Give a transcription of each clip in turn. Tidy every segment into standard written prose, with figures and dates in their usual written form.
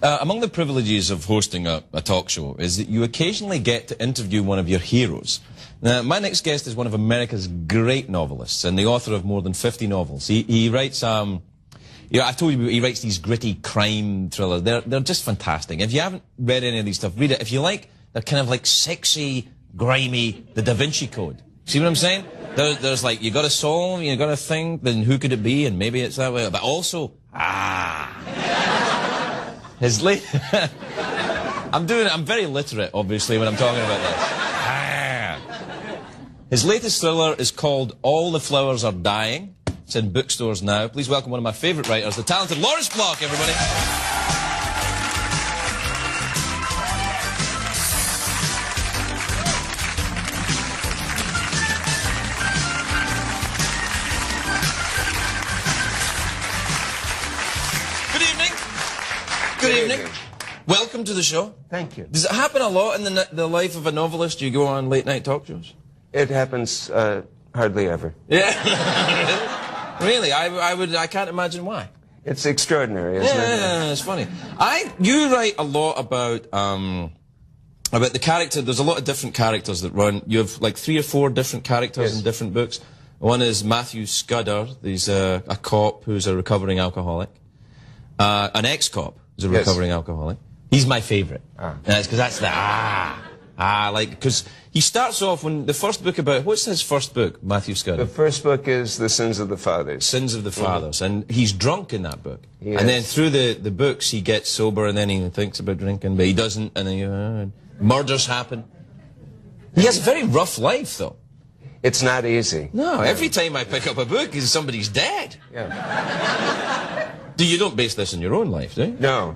Among the privileges of hosting a talk show is that you occasionally get to interview one of your heroes. Now, my next guest is one of America's great novelists and the author of more than 50 novels. He writes, I told you he writes these gritty crime thrillers. They're just fantastic. If you haven't read any of these stuff, read it. If you like, they're kind of like sexy, grimy, the Da Vinci Code. See what I'm saying? There's like, you got a solve, you got a thing, then who could it be? And maybe it's that way. But also, his late... I'm very literate, obviously, when I'm talking about this. His latest thriller is called All the Flowers Are Dying. It's in bookstores now. Please welcome one of my favourite writers, the talented Lawrence Block, everybody. Good evening. Welcome to the show. Thank you. Does it happen a lot in the life of a novelist? Do you go on late night talk shows? It happens hardly ever. Yeah. Really? I can't imagine why. It's extraordinary, isn't it? Yeah, it's funny. You write a lot about the character. There's a lot of different characters that run. You have like 3 or 4 different characters in different books. One is Matthew Scudder. He's a cop who's a recovering alcoholic. An ex-cop. A recovering alcoholic. He's my favourite. Because that's the because he starts off when the first book about, what's his first book, Matthew Scudder? The first book is The Sins of the Fathers. Sins of the Fathers. And he's drunk in that book. And then through the books he gets sober and then he thinks about drinking, but he doesn't, and then murders happen. He has a very rough life, though. It's not easy. No, every time I pick up a book, somebody's dead. Yeah. You don't base this in your own life, do you? No.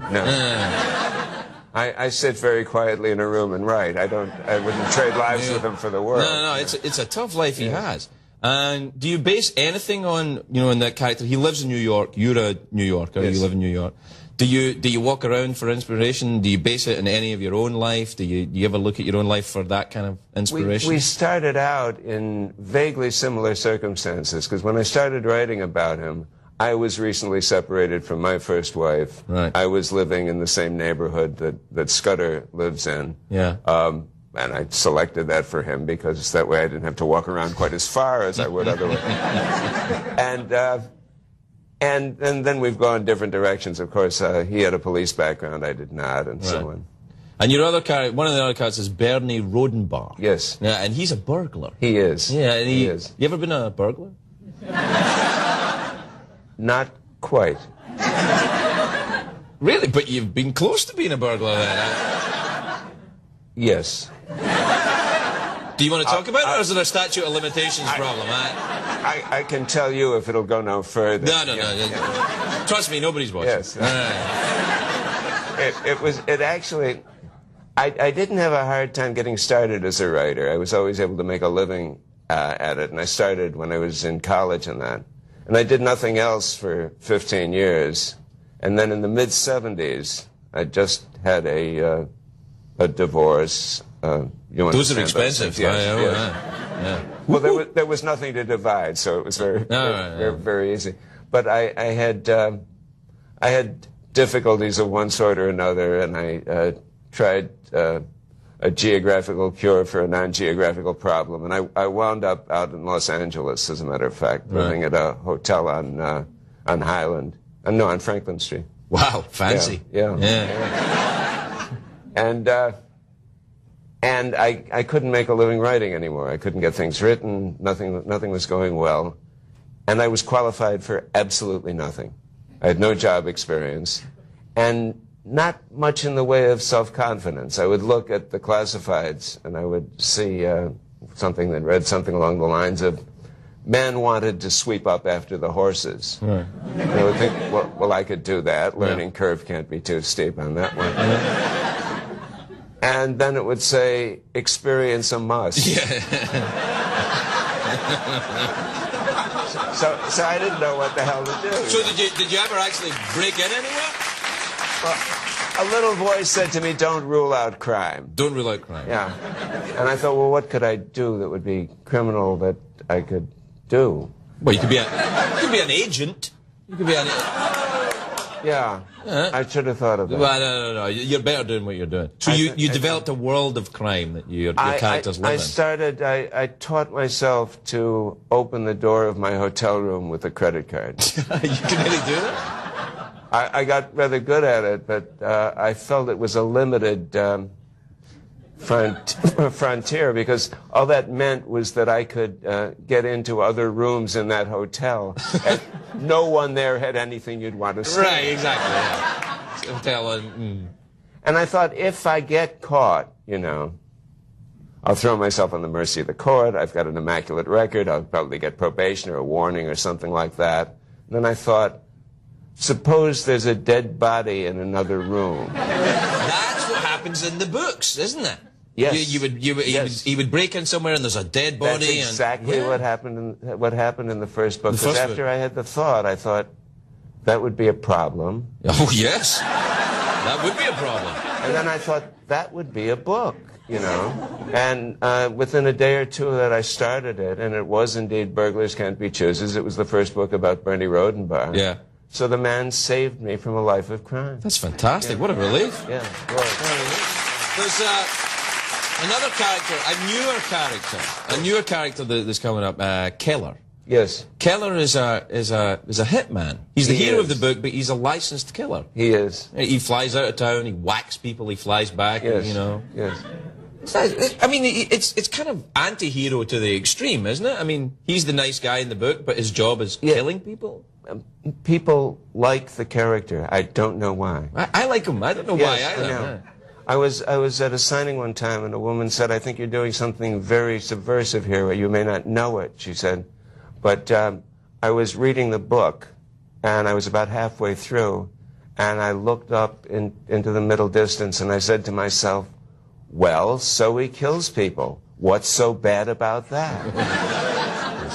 I sit very quietly in a room and write. I wouldn't trade lives with him for the world. No, it's a tough life he has. And do you base anything on, in that character? He lives in New York. You're a New Yorker. You live in New York. Do you walk around for inspiration? Do you base it in any of your own life? Do you ever look at your own life for that kind of inspiration? We started out in vaguely similar circumstances, because when I started writing about him, I was recently separated from my first wife. Right. I was living in the same neighborhood that Scudder lives in. Yeah. And I selected that for him because that way I didn't have to walk around quite as far as I would otherwise. And then we've gone different directions. Of course, he had a police background, I did not, and so on. And your other character, one of the other characters is Bernie Rodenbach. Yes. Yeah, and he's a burglar. He is. Yeah, and he is. You ever been a burglar? Not quite. Really? But you've been close to being a burglar then? Yes. Do you want to talk about it, or is it a statute of limitations problem? I can tell you if it'll go no further. No. Trust me, nobody's watching. Yes. It actually... I didn't have a hard time getting started as a writer. I was always able to make a living at it, and I started when I was in college and that. And I did nothing else for 15 years. And then in the mid-'70s, I just had a divorce. Those are expensive. Yeah. Well, there was nothing to divide, so it was very easy. But I had difficulties of one sort or another, and I tried a geographical cure for a non-geographical problem. And I wound up out in Los Angeles, as a matter of fact, living at a hotel on Highland. No, on Franklin Street. Wow, fancy. Yeah. And I couldn't make a living writing anymore. I couldn't get things written. Nothing was going well. And I was qualified for absolutely nothing. I had no job experience. And not much in the way of self-confidence. I would look at the classifieds and I would see something that read something along the lines of, men wanted to sweep up after the horses. Right. And I would think, well, I could do that. Learning curve can't be too steep on that one. And then it would say, experience a must. Yeah. So I didn't know what the hell to do. So did you ever actually break in anywhere? Well, a little voice said to me, don't rule out crime. Don't rule out crime. Yeah. And I thought, well, what could I do that would be criminal that I could do? Well, you could be an agent. You could be an... Yeah, I should have thought of that. Well, no. You're better doing what you're doing. So you developed a world of crime that your characters live in. I taught myself to open the door of my hotel room with a credit card. You can really do that? I got rather good at it, but I felt it was a limited frontier, because all that meant was that I could get into other rooms in that hotel, and no one there had anything you'd want to see. Right, exactly. Yeah. Hotel And I thought, if I get caught, you know, I'll throw myself on the mercy of the court. I've got an immaculate record. I'll probably get probation or a warning or something like that. And then I thought, suppose there's a dead body in another room. That's what happens in the books, isn't it? Yes. He would break in somewhere and there's a dead body. That's exactly what happened in the first book. Because after I had the thought, I thought that would be a problem. Oh, yes. That would be a problem. And then I thought that would be a book, you know. And within a day or two that I started it, and it was indeed Burglars Can't Be Choosers. It was the first book about Bernie Rodenbach. Yeah. So the man saved me from a life of crime. That's fantastic. Yeah. What a relief. Yeah. There's another character, a newer character that's coming up, Keller. Yes. Keller is a hitman. He's the hero of the book, but he's a licensed killer. He is. He flies out of town, he whacks people, he flies back, yes. You know. Yes. I mean, it's kind of anti-hero to the extreme, isn't it? I mean, he's the nice guy in the book, but his job is killing people. People like the character. I don't know why. I like him. I don't know why either. Yeah. I was at a signing one time, and a woman said, "I think you're doing something very subversive here. You may not know it," she said. But I was reading the book, and I was about halfway through, and I looked up into the middle distance, and I said to myself, well, so he kills people. What's so bad about that?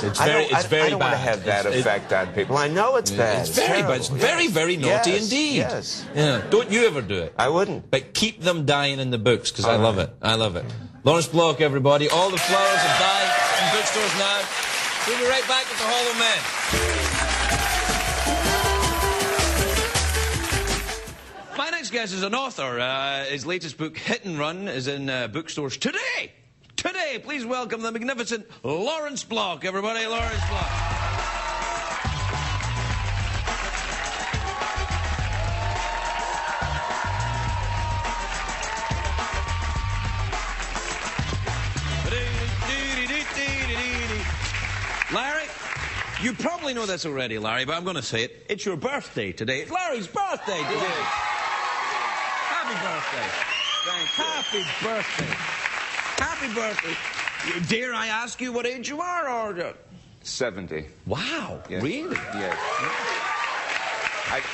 It's very I don't want to have that effect on people. I know it's bad. It's very bad. It's very, very naughty indeed. Yes. Yeah. Don't you ever do it. I wouldn't. But keep them dying in the books, because I love it. I love it. Lawrence Block, everybody. All the flowers have died in bookstores now. We'll be right back with the Hall of Men. My next guest is an author. His latest book, Hit and Run, is in bookstores today. Today, please welcome the magnificent Lawrence Block, everybody. Lawrence Block. Larry, you probably know this already, Larry, but I'm going to say it. It's your birthday today. It's Larry's birthday today. Happy birthday. Thank you. Happy birthday. Happy birthday. Dare I ask you what age you are, or... 70. Wow, Yes. really? Yes.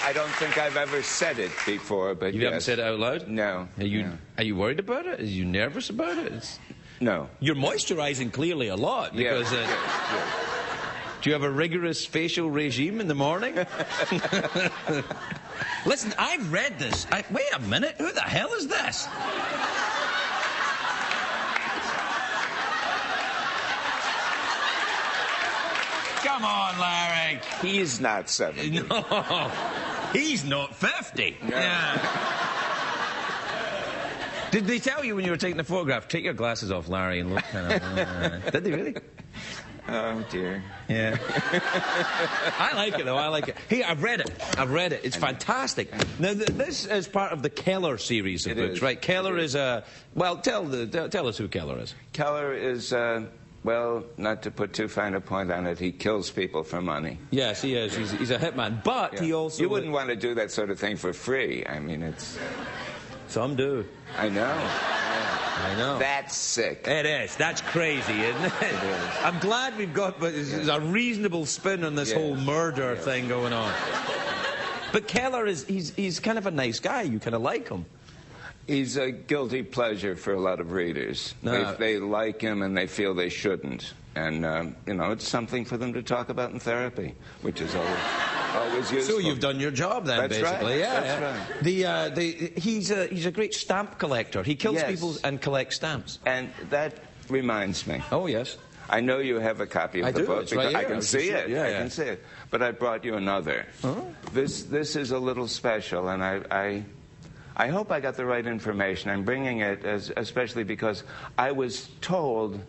I don't think I've ever said it before, but You haven't said it out loud? No. Are you worried about it? Are you nervous about it? No. You're moisturizing clearly a lot, because... Yes. Do you have a rigorous facial regime in the morning? Listen, I've read this. Wait a minute, who the hell is this? Come on, Larry. He's not 70. No, he's not 50. No. Yeah. Did they tell you when you were taking the photograph, take your glasses off, Larry, and look kind of... Did they really? Oh, dear. Yeah. I like it, though. I like it. Hey, I've read it. It's fantastic. Now, this is part of the Keller series of books, right? Keller is a... Well, tell us who Keller is. Keller is, well, not to put too fine a point on it, he kills people for money. Yes, he is. He's a hitman. But he also... You wouldn't want to do that sort of thing for free. I mean, it's... Some do. I know. I know. That's sick. It is. That's crazy, isn't it? It is. I'm glad we've got a reasonable spin on this whole murder thing going on. But Keller he's kind of a nice guy. You kind of like him. He's a guilty pleasure for a lot of readers. They like him and they feel they shouldn't. And, you know, it's something for them to talk about in therapy, which is always useful. So you've done your job then, That's basically. Right. Yeah, That's right. He's a great stamp collector. He kills people and collects stamps. And that reminds me. Oh, yes. I know you have a copy of the book. It's right because I here. can see it. Yeah, I can see it. But I brought you another. Huh? This is a little special, and I hope I got the right information. I'm bringing it especially because I was told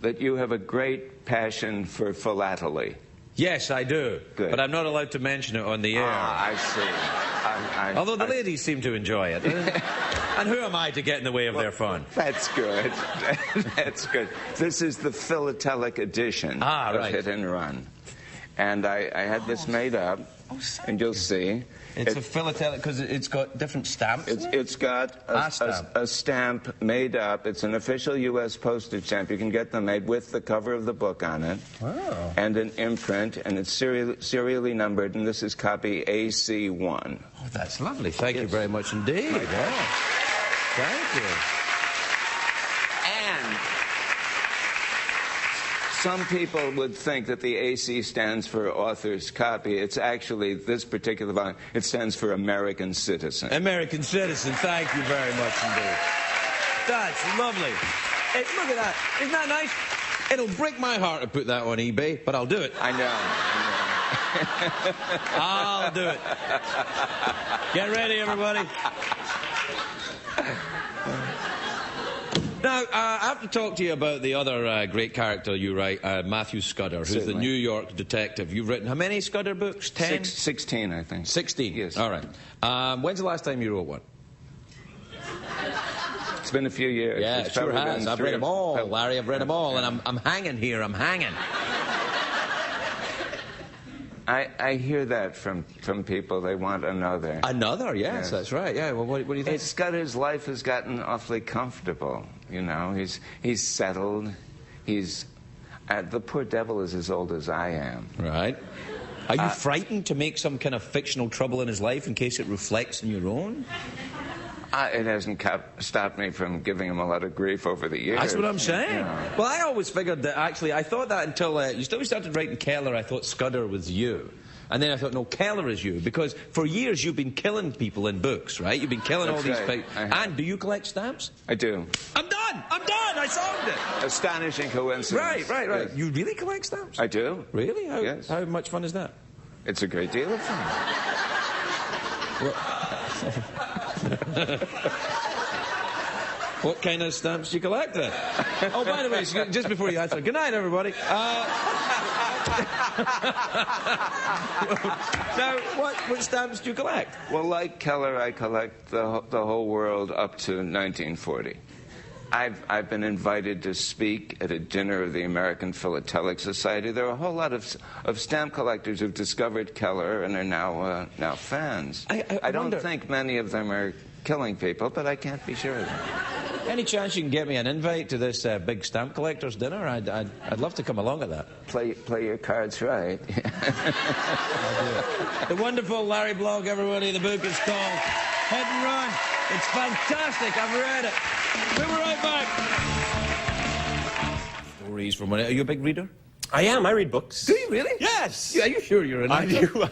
that you have a great passion for philately. Yes, I do. Good. But I'm not allowed to mention it on the air. Ah, I see. Although the ladies seem to enjoy it. And who am I to get in the way of their fun? That's good. That's good. This is the philatelic edition of right. Hit and Run. And I had this made up, and you'll see. It's a philatelic because it's got different stamps. It's got a stamp made up. It's an official U.S. postage stamp. You can get them made with the cover of the book on it. Wow. And an imprint, and it's serially numbered, and this is copy AC1. Oh, that's lovely. Thank you very much indeed. Yeah. Thank you. And some people would think that the AC stands for author's copy. It's actually, this particular volume, it stands for American Citizen. American Citizen, thank you very much indeed. That's lovely. Hey, look at that. Isn't that nice? It'll break my heart to put that on eBay, but I'll do it. I know. I'll do it. Get ready, everybody. Now, I have to talk to you about the other great character you write, Matthew Scudder, who's Certainly. the New York detective. You've written how many Scudder books? 10? 16, I think. 16? Yes. All right. When's the last time you wrote one? It's been a few years. Yeah, It's it sure probably has. been I've three read them all, or- Larry. I've read them all, and I'm hanging here. I'm hanging. I hear that from people. They want another. Another? Yes, that's right. Yeah. Well, what do you think? Scudder's life has gotten awfully comfortable. You know, he's settled. The poor devil is as old as I am. Right. Are you frightened to make some kind of fictional trouble in his life in case it reflects in your own? It hasn't stopped me from giving him a lot of grief over the years. That's what I'm saying. You know. Well, I always figured that, actually, I thought that until you started writing Keller, I thought Scudder was you. And then I thought, no, Keller is you. Because for years you've been killing people in books, right? You've been killing all these people. And do you collect stamps? I do. I'm done! I solved it! Astonishing coincidence. Right. Yes. You really collect stamps? I do. Really? Yes. How much fun is that? It's a great deal of fun. What kind of stamps do you collect then? Oh, by the way, just before you answer, good night, everybody. Now, what stamps do you collect? Well, like Keller, I collect the whole world up to 1940. I've been invited to speak at a dinner of the American Philatelic Society. There are a whole lot of stamp collectors who've discovered Keller and are now fans. I don't think many of them are killing people, but I can't be sure of that. Any chance you can get me an invite to this big stamp collector's dinner? I'd love to come along to that. Play your cards right. The wonderful Larry Blogg, everybody. The book is called Hit and Run. It's fantastic. I've read it. We'll be right back. Stories from one. Are you a big reader? I am. I read books. Do you really? Yes. Yeah, are you sure you're an I actor? do.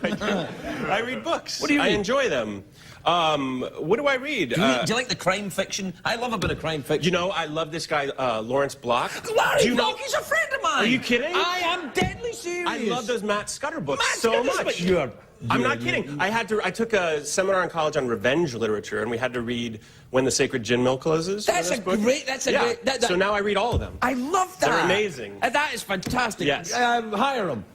I read books. What do you I read? enjoy them. What do I read? Do you like the crime fiction? I love a bit of crime fiction. You know, I love this guy, Lawrence Block. Larry Do you Blogg, know- he's a friend of mine. Are you kidding? I am deadly serious. I love those Matt Scudder books Matt so Scudder's much. but you're I'm not kidding. I took a seminar in college on revenge literature, and we had to read When the Sacred Gin Mill Closes. That's a great. So now I read all of them. I love that. They're amazing. That is fantastic. Yes. Hire him.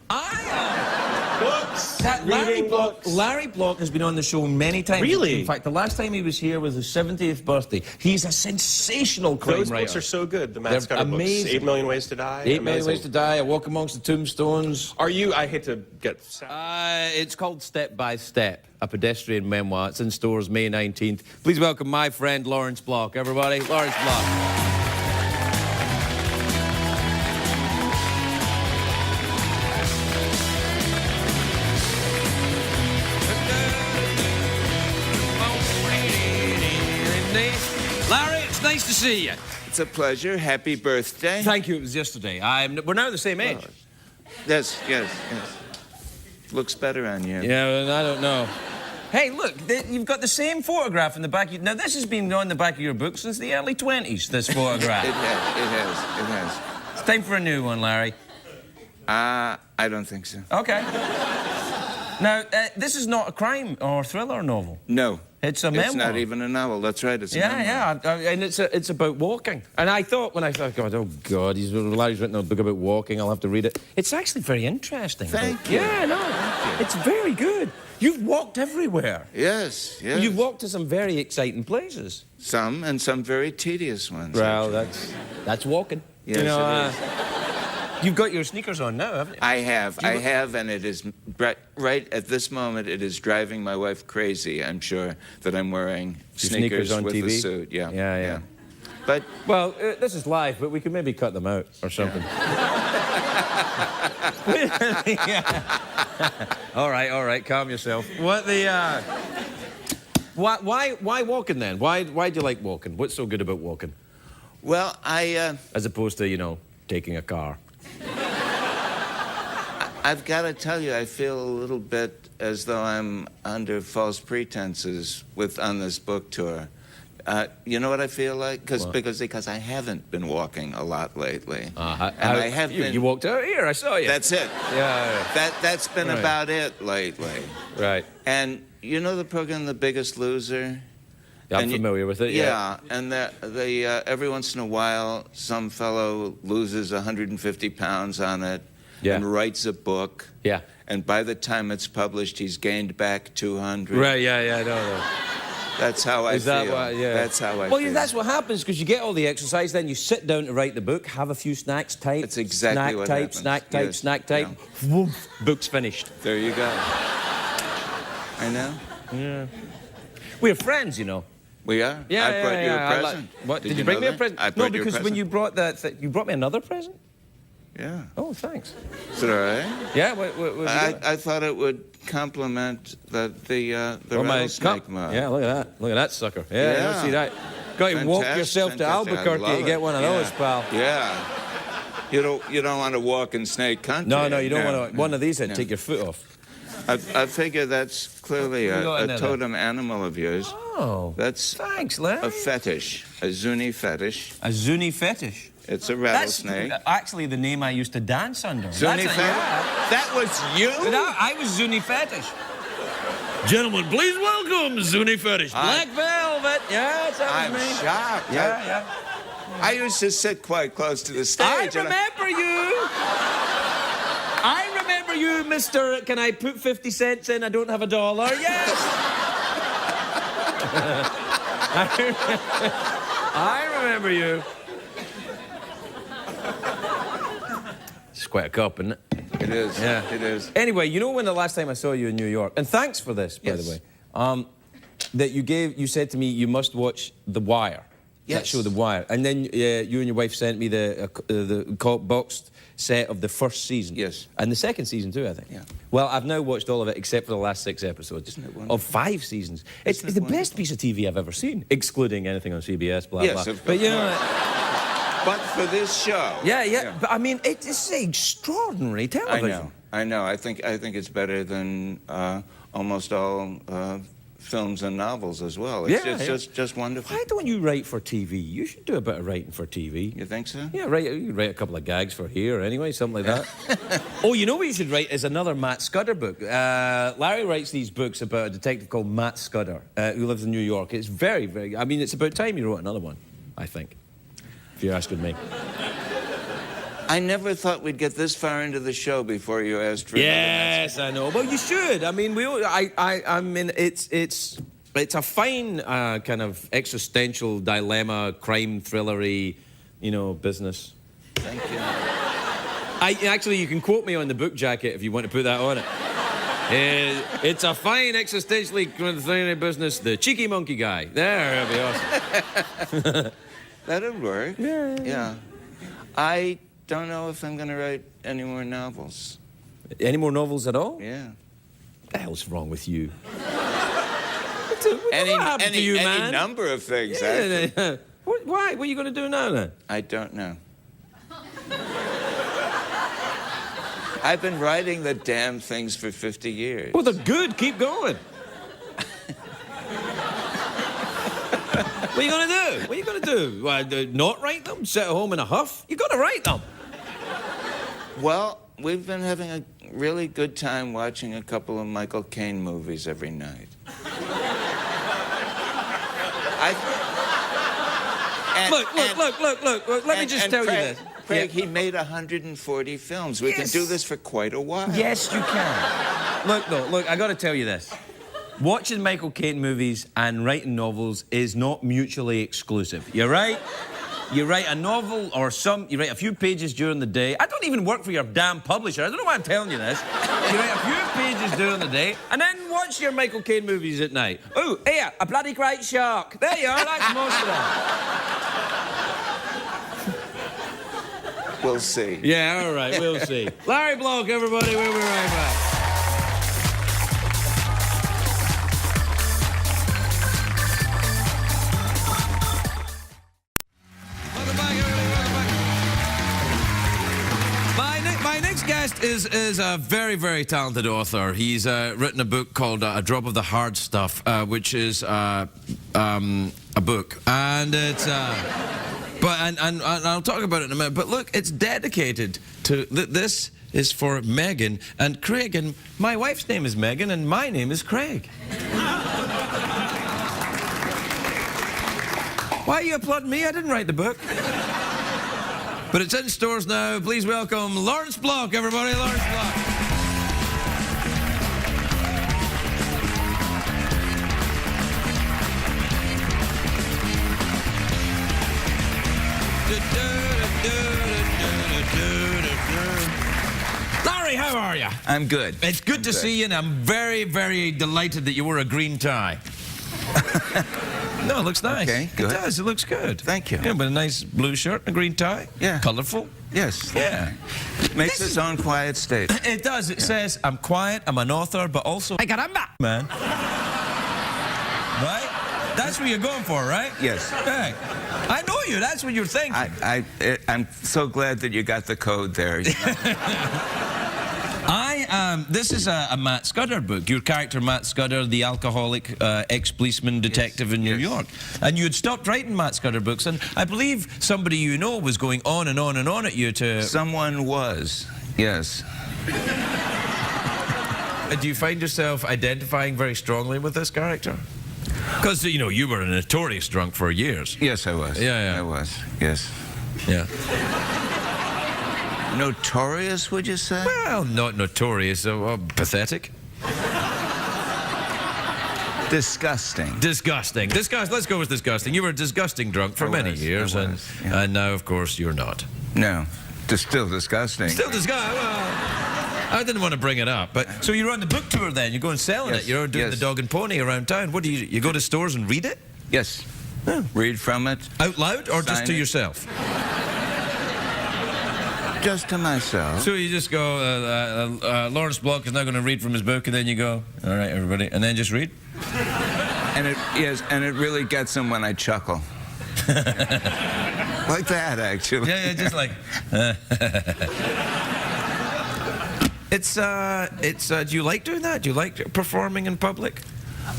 Books. Larry Books. Block has been on the show many times. Really? In fact, the last time he was here was his 70th birthday. He's a sensational crime Those writer. books are so good. The They're Matt Scudder amazing. books. 8 Million Ways to Die. 8 Million Amazing. Ways to Die, A Walk Amongst the Tombstones. Are you? I hate to get. It's called Step by Step, a pedestrian memoir. It's in stores May 19th. Please welcome my friend Lawrence Block, everybody. Lawrence Block. Larry, it's nice to see you. It's a pleasure. Happy birthday. Thank you. It was yesterday. We're now the same age. Yes. Looks better on you. Yeah, well, I don't know. Hey, look, you've got the same photograph in the back. Now, this has been on the back of your book since the early 20s, this photograph. It has. Time for a new one, Larry. I don't think so. Okay. Now, this is not a crime or thriller novel. No. It's a memoir. It's not even a novel. That's right. It's a memoir. Yeah. And it's about walking. And I thought, when I thought, oh, God, Larry's written a book about walking. I'll have to read it. It's actually very interesting. Thank you. Yeah, no. It's very good. You've walked everywhere. Yes, yes. You've walked to some very exciting places. Some, and some very tedious ones. Well, actually. that's walking. Yes, you know, it is. You've got your sneakers on now, haven't you? I have, and it is right at this moment. It is driving my wife crazy. I'm sure that I'm wearing sneakers on with TV? a suit. Yeah, Yeah. But well, this is live, but we could maybe cut them out or something. All right, calm yourself. What the? Why walking then? Why do you like walking? What's so good about walking? well, As opposed to taking a car. I've got to tell you, I feel a little bit as though I'm under false pretenses on this book tour. You know what I feel like? Because I haven't been walking a lot lately. I have been. You walked out here. I saw you. That's it. Yeah. That's been Right. about it lately. Right. And you know the program, The Biggest Loser? Yeah, I'm And familiar with it. Yeah. And every once in a while, some fellow loses 150 pounds on it and writes a book. Yeah. And by the time it's published, he's gained back 200. Right. Yeah. No. That's how I Is that feel. why? Yeah. That's how I feel. Well, yeah, that's what happens because you get all the exercise, then you sit down to write the book, have a few snacks, type. That's exactly what happens. Snack type. Yeah. Woof, book's finished. There you go. I know. Yeah. We're friends, you know. We are. Yeah, I brought you a I present. What? Did you bring know me a that? present? I brought No, you a because when present. you brought that, you brought me another present. Yeah. Oh, thanks. Is it all right? Yeah. What have you got? I thought it would complement the Oh, my rattlesnake cup. mug. Yeah, look at that. Look at that sucker. Yeah, you don't see that. Got to walk yourself to Fantastic. I Albuquerque love to get it. one of those, pal. Yeah. You don't want to walk in snake country. No, you don't want to. No. One of these, I'd No. take your foot off. I figure that's clearly What you got in a there, totem animal of yours. Oh. That's Thanks, Larry. a fetish, a Zuni fetish. A Zuni fetish. It's a That's rattlesnake. actually the name I used to dance under. Zuni That's fetish? yeah. That was you? No, I was Zuni fetish. Gentlemen, please welcome Zuni fetish. Black Velvet. Yeah, that I'm was me. shocked. Yeah. I used to sit quite close to the stage. I and remember you. I remember you, Mr. Can I put 50 cents in? I don't have a dollar. Yes. I remember you. It's quite a cup, isn't it? It is. Yeah. It is. Anyway, you know when the last time I saw you in New York, and thanks for this, by the way, that you said to me you must watch The Wire. Yes. That show, The Wire. And then you and your wife sent me the boxed set of the first season. Yes. And the second season too, I think. Yeah. Well, I've now watched all of it except for the last 6 episodes. Isn't it wonderful? Of 5 seasons. It's Isn't it the best wonderful? piece of TV I've ever seen, excluding anything on CBS, blah, Yes, blah. of But you know... But for this show. Yeah. But I mean, it's extraordinary television. I know. I think it's better than almost all films and novels as well. It's just wonderful. Why don't you write for TV? You should do a bit of writing for TV. You think so? Yeah, you write a couple of gags for here anyway, something like that. Oh, you know what you should write is another Matt Scudder book. Larry writes these books about a detective called Matt Scudder, who lives in New York. It's very, very... I mean, it's about time you wrote another one, I think, if you're asking me. I never thought we'd get this far into the show before you asked for Yes, I know. Well, you should. I mean, I mean, it's a fine kind of existential dilemma, crime thrillery, business. Thank you. Actually, you can quote me on the book jacket if you want to put that on it. It's a fine existentially thrillery business. The cheeky monkey guy. There, that'd be awesome. That'd work. Yeah. I don't know if I'm going to write any more novels. Any more novels at all? Yeah. What the hell's wrong with you? What happened to you, man? Any number of things, Yeah, actually. Why? What are you going to do now, then? I don't know. I've been writing the damn things for 50 years. Well, they're good. Keep going. What are you going to do? What are you going to do? Not write them? Sit at home in a huff? You got to write them. Well, we've been having a really good time watching a couple of Michael Caine movies every night. Look. Let me just tell you this. Craig, he made 140 films. We can do this for quite a while. Yes, you can. Look, I got to tell you this. Watching Michael Caine movies and writing novels is not mutually exclusive. You're right. You write a novel or you write a few pages during the day. I don't even work for your damn publisher. I don't know why I'm telling you this. You write a few pages during the day and then watch your Michael Caine movies at night. Oh, here, a bloody great shark. There you are, that's most of them. We'll see. Yeah, all right, we'll see. Larry Bloch, everybody, we'll be right back. My next guest is a very, very talented author. He's written a book called A Drop of the Hard Stuff, which is a book. And it's... and I'll talk about it in a minute. But look, it's dedicated to... This is for Megan and Craig. And my wife's name is Megan and my name is Craig. Why are you applauding me? I didn't write the book. But it's in stores now. Please welcome Lawrence Bloch, everybody. Lawrence Bloch. Larry, how are you? I'm good. It's good to see you, and I'm very, very delighted that you wore a green tie. No, it looks nice. Okay, good. It does. It looks good. Thank you. Yeah, with a nice blue shirt and a green tie. Yeah. Colourful. Yes. Yeah. Makes its own quiet state. It does. It says, I'm quiet, I'm an author, but also... Hey, caramba! Man. Right? That's what you're going for, right? Yes. Hey, I know you. That's what you're thinking. I'm so glad that you got the code there. You know? This is a Matt Scudder book. Your character, Matt Scudder, the alcoholic ex-policeman detective in New York. And you had stopped writing Matt Scudder books, and I believe somebody you know was going on and on and on at you to... Someone was, yes. Do you find yourself identifying very strongly with this character? Because, you know, you were a notorious drunk for years. Yes, I was. Yeah. I was, yes. Yeah. Notorious, would you say? Well, not notorious, pathetic. Disgusting. Disgusting. Let's go with disgusting. You were a disgusting drunk for many years, and now, of course, you're not. No. Still disgusting. Still disgusting. Well, I didn't want to bring it up, but so you're on the book tour then. You're going selling it. You're doing the dog and pony around town. What do you go to stores and read it? Yes. Oh. Read from it. Out loud or just to yourself? Just to myself. So you just go, Lawrence Bloch is now going to read from his book, and then you go, all right, everybody, and then just read? And it really gets him when I chuckle. Like that, actually. Yeah, just like... do you like doing that? Do you like performing in public?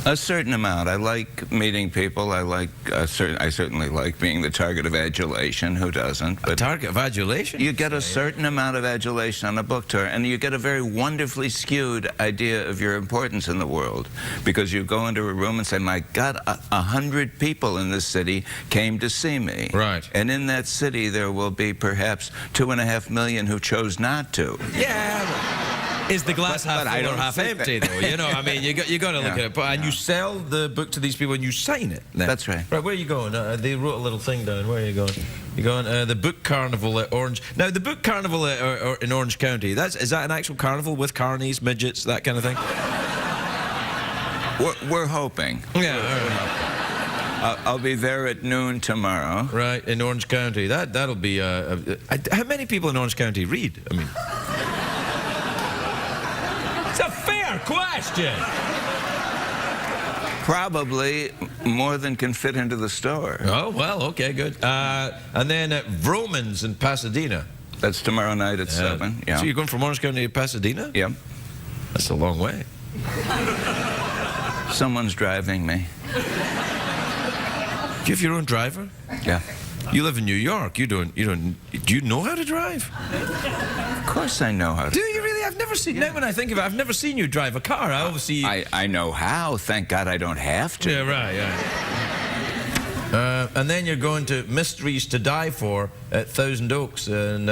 A certain amount. I like meeting people. I certainly like being the target of adulation. Who doesn't? But target of adulation? You get a certain amount of adulation on a book tour, and you get a very wonderfully skewed idea of your importance in the world, because you go into a room and say, "My God, 100 people in this city came to see me." Right. And in that city, there will be perhaps 2.5 million who chose not to. Yeah. Is the glass half full or half empty, though? You know, I mean, you got to look at it. And you sell the book to these people and you sign it. Then. That's right. Right, where are you going? They wrote a little thing down. Where are you going? You're going the Book Carnival at Orange. Now, the Book Carnival in Orange County, is that an actual carnival with carnies, midgets, that kind of thing? We're hoping. Yeah, all right. I'll be there at noon tomorrow. Right, in Orange County. That'll be... how many people in Orange County read? I mean... It's a fair question. Probably more than can fit into the store. Oh, well, okay, good. And then at Vroman's in Pasadena. That's tomorrow night at 7. Yeah. So you're going from Orange County to Pasadena? Yep. That's a long way. Someone's driving me. Do you have your own driver? Yeah. You live in New York. Do you know how to drive? Of course I know how to. Do you really? I've never seen, now when I think of it, I've never seen you drive a car. I obviously... I know how. Thank God I don't have to. Yeah, right, yeah. And then you're going to Mysteries to Die For at Thousand Oaks on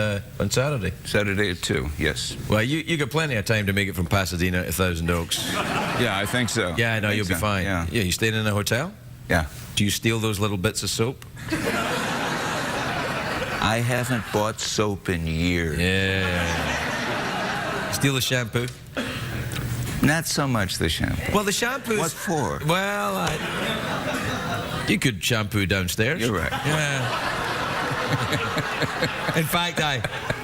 Saturday. Saturday at 2, yes. Well, you got plenty of time to make it from Pasadena to Thousand Oaks. Yeah, I think so. Yeah, I know, you'll be fine. Yeah. You staying in a hotel? Yeah. Do you steal those little bits of soap? I haven't bought soap in years. Yeah. Steal the shampoo? Not so much the shampoo. Well, the shampoo. What for? Well, you could shampoo downstairs. You're right. Yeah. In fact,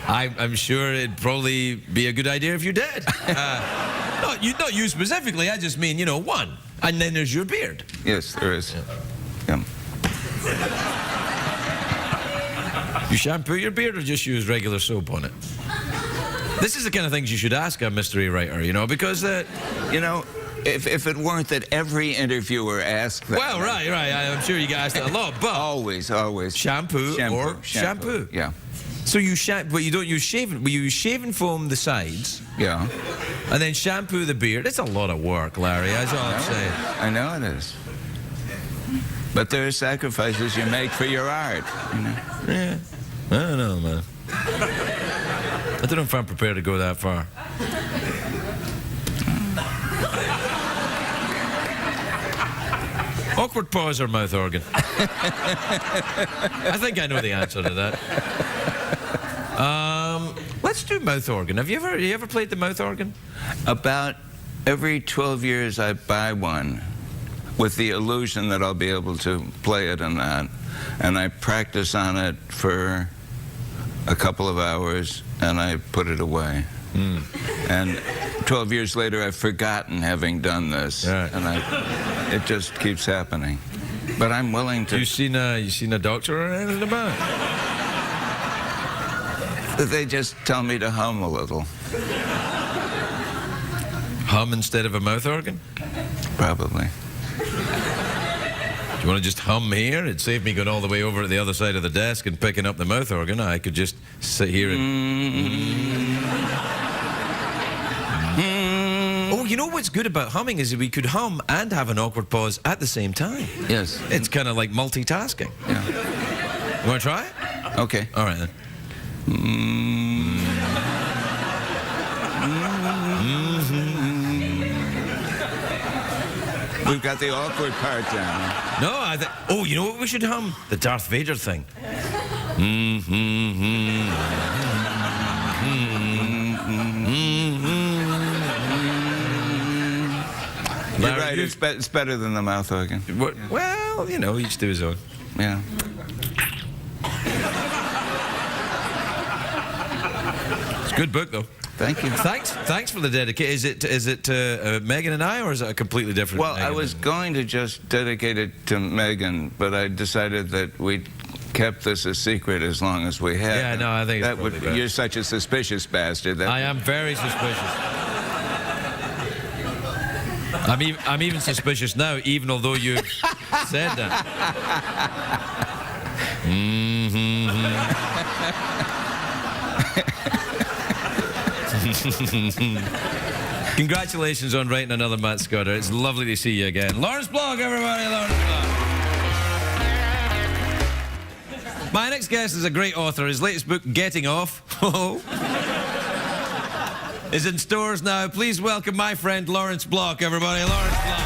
I'm sure it'd probably be a good idea if you did. Not you specifically. I just mean, one. And then there's your beard. Yes, there is. Yeah. You shampoo your beard or just use regular soap on it? This is the kind of things you should ask a mystery writer, because if it weren't that every interviewer asked that. Well, right. I'm sure you get asked that a lot, but always. Shampoo or shampoo. Yeah. So but you don't use shaving. You use shaving foam the sides. Yeah. And then shampoo the beard. It's a lot of work, Larry. That's all I'm saying. I know it is. But there are sacrifices you make for your art. Yeah. I don't know, man. I don't know if I'm prepared to go that far. Awkward pause or mouth organ? I think I know the answer to that. Let's do mouth organ. Have you ever played the mouth organ? About every 12 years I buy one with the illusion that I'll be able to play it and that. And I practice on it for a couple of hours and I put it away. And 12 years later I've forgotten having done this. Right. And it just keeps happening. But I'm willing to... You seen a doctor or anything about it? They just tell me to hum a little. Hum instead of a mouth organ? Probably. Do you want to just hum here? It'd save me going all the way over to the other side of the desk and picking up the mouth organ. I could just sit here and... Oh, you know what's good about humming is that we could hum and have an awkward pause at the same time. Yes. It's kind of like multitasking. Yeah. You want to try it? Okay. All right, then. We've got the awkward part down. No, oh, you know what we should hum? The Darth Vader thing. You're right, it's better than the mouth organ. Well, each to his own. Yeah. It's a good book, though. Thank you. Thanks for the dedication. Is it Megan and I, or is it a completely different? Well, Megan? I was going to just dedicate it to Megan, but I decided that we kept this a secret as long as we had. Yeah, no, I think it's probably better. You're such a suspicious bastard. I am very suspicious. I'm even suspicious now, even although you said that. Congratulations on writing another Matt Scudder. It's lovely to see you again. Lawrence Block, everybody, Lawrence Block. My next guest is a great author. His latest book, Getting Off, is in stores now. Please welcome my friend Lawrence Block, everybody. Lawrence Block.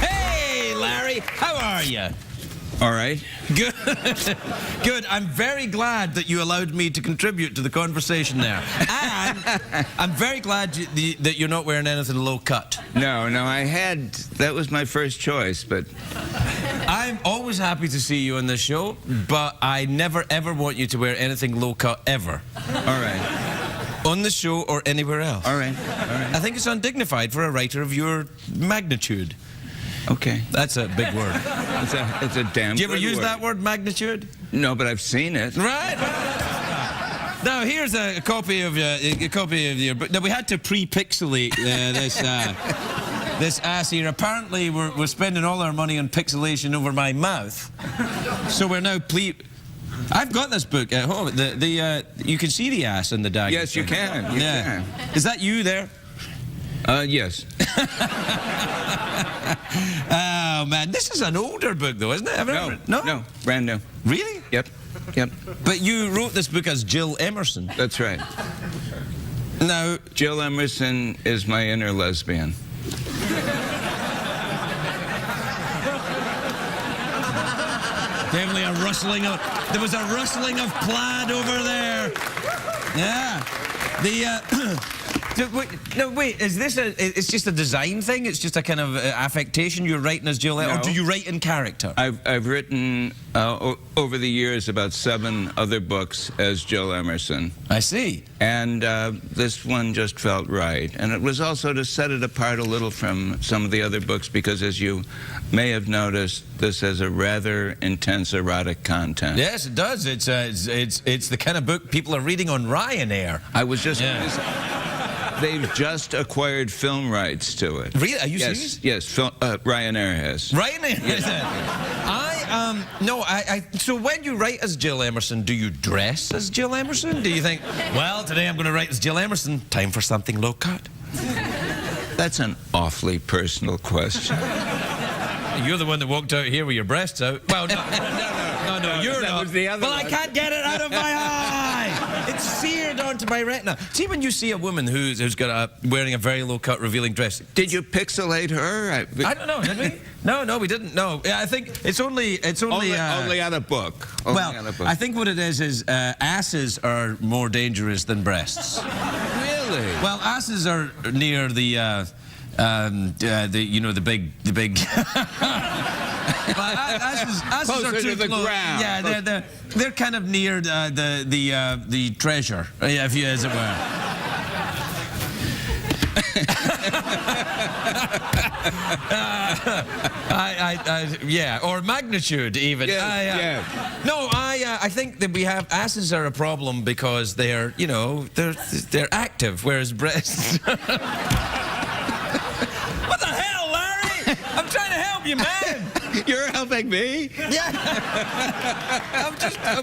Hey, Larry, how are you? All right. Good. Good. I'm very glad that you allowed me to contribute to the conversation there. And I'm very glad that you're not wearing anything low cut. No, that was my first choice, but... I'm always happy to see you on this show, but I never ever want you to wear anything low cut ever. All right. On the show or anywhere else. All right. I think it's undignified for a writer of your magnitude. Okay. That's a big word. It's a damn Do you ever good use word. that word, magnitude? No, but I've seen it. Right. Now here's a copy of your book. Now we had to pre-pixelate this ass here. Apparently we're spending all our money on pixelation over my mouth. So we're now I've got this book at home. You can see the ass in the dagger. Yes, you can. You can. Is that you there? Yes. Oh man, this is an older book though, isn't it? No, brand new. Really? Yep. But you wrote this book as Jill Emerson. That's right. Now, Jill Emerson is my inner lesbian. definitely a rustling of. There was a rustling of plaid over there. Yeah. Wait, is this it's just a design thing? It's just a kind of affectation you're writing as Jill, or do you write in character? I've written over the years about 7 other books as Jill Emerson. I see. And this one just felt right. And it was also to set it apart a little from some of the other books because, as you may have noticed, this has a rather intense erotic content. Yes, it does. It's the kind of book people are reading on Ryanair. I was just... They've just acquired film rights to it. Really? Are you serious? Yes, Ryanair has. Ryanair? Yes. So when you write as Jill Emerson, do you dress as Jill Emerson? Do you think, well, today I'm going to write as Jill Emerson, time for something low cut? That's an awfully personal question. You're the one that walked out here with your breasts out. Well, no, you're not. Was the other well, one. I can't get it out of my eye. It's seared onto my retina. See, when you see a woman who's wearing a very low-cut, revealing dress. Did you pixelate her? I don't know. Did we? No, we didn't. No, I think it's only on a book. I think what it is asses are more dangerous than breasts. Really? Well, asses are near the big. Asses Closer are too to the close. ground. Yeah, they're kind of near the treasure, if you as it were. Or magnitude even. No, I think that we have asses are a problem because they're active, whereas breasts. What the hell, Larry? I'm trying to help you, man. You're helping me? Yeah.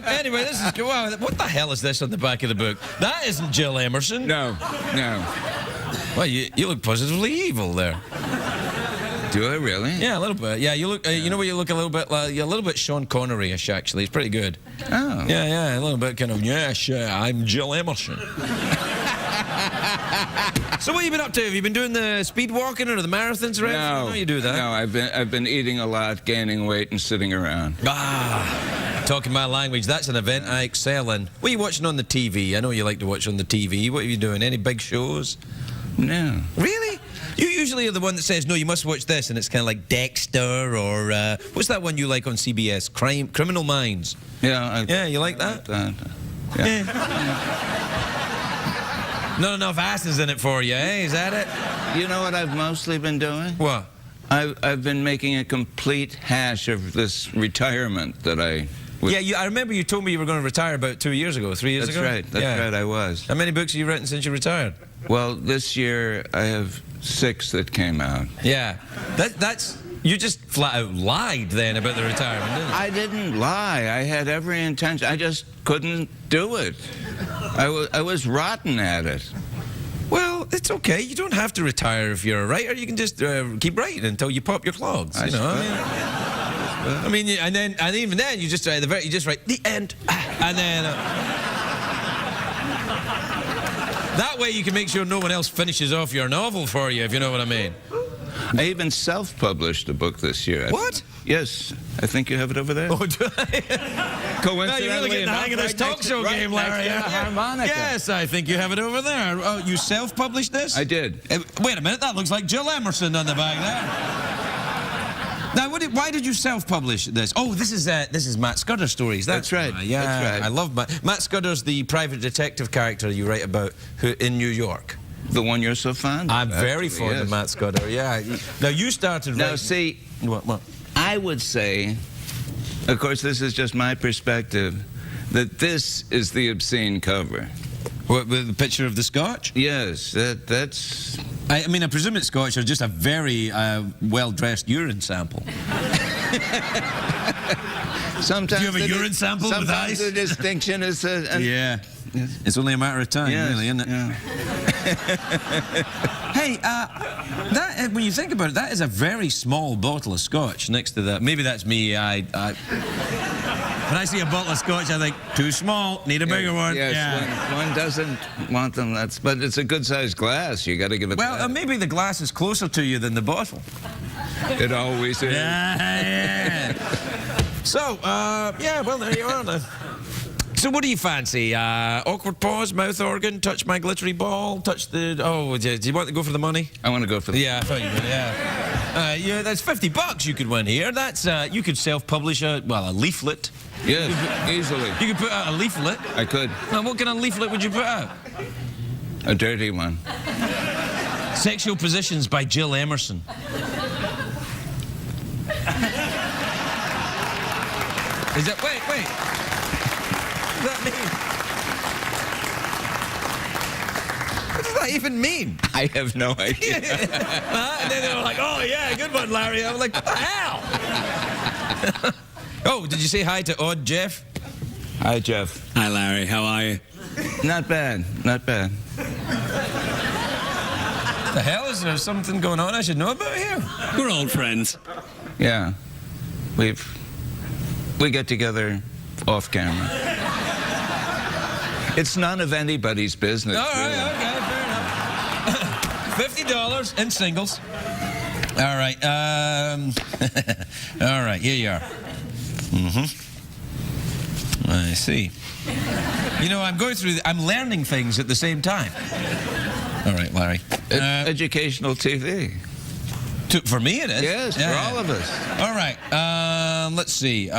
Anyway, this is... Wow, what the hell is this on the back of the book? That isn't Jill Emerson. No. Well, you look positively evil there. Do I really? Yeah, a little bit. Yeah, you look... you know what you look a little bit like? You're a little bit Sean Connery-ish, actually. It's pretty good. Oh. Yeah, a little bit kind of, I'm Jill Emerson. So what have you been up to? Have you been doing the speed walking or the marathons or anything? No. I know you do that. No, I've been eating a lot, gaining weight, and sitting around. Talking my language, that's an event I excel in. What are you watching on the TV? I know you like to watch on the TV. What are you doing? Any big shows? No. Really? You usually are the one that says, no, you must watch this, and it's kind of like Dexter or, what's that one you like on CBS? Criminal Minds. Yeah. You like that? Yeah. Not enough asses in it for you, eh? Is that it? You know what I've mostly been doing? What? I've been making a complete hash of this retirement that I... I remember you told me you were going to retire about 2 years ago, 3 years ago? That's right, I was. How many books have you written since you retired? Well, this year I have 6 that came out. Yeah. That's... You just flat out lied then about the retirement, didn't you? I didn't lie. I had every intention. I just couldn't do it. I was rotten at it. Well, it's okay. You don't have to retire if you're a writer. You can just keep writing until you pop your clogs. And even then, you just write the end, and then that way you can make sure no one else finishes off your novel for you, if you know what I mean. I even self-published a book this year. What? Yes. I think you have it over there. Oh, do I? Coincidentally No, you're really getting the hang of this talk show game, Larry. Harmonica. Yes, I think you have it over there. Oh, you self-published this? I did. Wait a minute, that looks like Jill Emerson on the back there. Now, why did you self-publish this? Oh, this is Matt Scudder stories. That's right. Yeah, that's right. I love Matt Scudder's the private detective character you write about in New York. The one you're so fond of. I'm very fond of Matt Scudder, yeah. Now, you started writing... Now, see, what? I would say, of course, this is just my perspective, that this is the obscene cover. What, with the picture of the Scotch? Yes, that's... I mean, I presume it's Scotch or just a very well-dressed urine sample. Sometimes Do you have a urine sample with sometimes ice? the distinction is... Yeah. It's only a matter of time, Yes, really, isn't it? yeah. Hey, that, when you think about it, that is a very small bottle of Scotch next to that. Maybe that's me. When I see a bottle of Scotch, I think, too small, need a bigger one. Yes, Yeah. one doesn't want them. But it's a good-sized glass. You got to give it. Well, that. Maybe the glass is closer to you than the bottle. It always is. Yeah. So, yeah, well, there you are now. So what do you fancy? Awkward pause, mouth organ, touch my glittery ball, touch the... Oh, do you want to go for the money? I want to go for the... Yeah, I thought you would, yeah. Yeah, that's $50 you could win here. That's, you could self-publish a leaflet. Yes, easily. You could put out a leaflet. I could. Now, what kind of leaflet would you put out? A dirty one. Sexual Positions by Jill Emerson. Is that... Wait. What does that mean? What does that even mean? I have no idea. And then they were like, oh, yeah, good one, Larry. I'm like, what the hell? Oh, did you say hi to Odd Jeff? Hi, Jeff. Hi, Larry. How are you? Not bad. Not bad. The hell? Is there something going on I should know about here? We're old friends. Yeah. We get together off camera. It's none of anybody's business. All right, really. okay, fair enough. $50 in singles. All right, all right, here you are. I see. You know, I'm learning things at the same time. All right, Larry. Educational TV. For me it is. Yes, Yeah. for all of us. All right, let's see.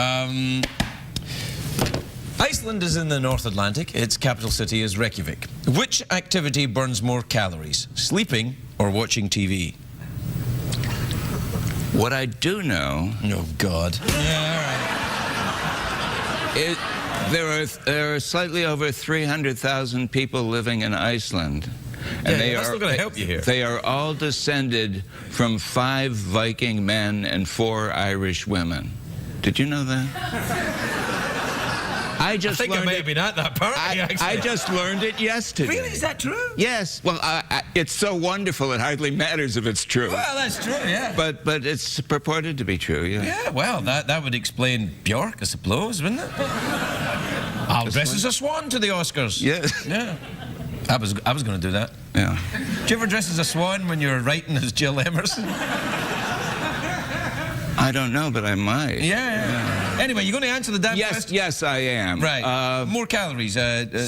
Iceland is in the North Atlantic. Its capital city is Reykjavik. Which activity burns more calories, sleeping or watching TV? What I do know... Oh, God. Yeah, all right. There are slightly over 300,000 people living in Iceland. And that's not going to help you here. They are all descended from 5 Viking men and 4 Irish women. Did you know that? I think I may have been at that party, actually. I just learned it yesterday. Really? Is that true? Yes. Well, it's so wonderful it hardly matters if it's true. Well, that's true, yeah. But it's purported to be true, yeah. Yeah, well, that would explain Bjork, I suppose, wouldn't it? I'll dress as a swan to the Oscars. Yes. Yeah. I was going to do that. Yeah. Did you ever dress as a swan when you were writing as Jill Emerson? I don't know, but I might. Yeah. Anyway, you're going to answer the damn question? Yes, I am. Right. More calories.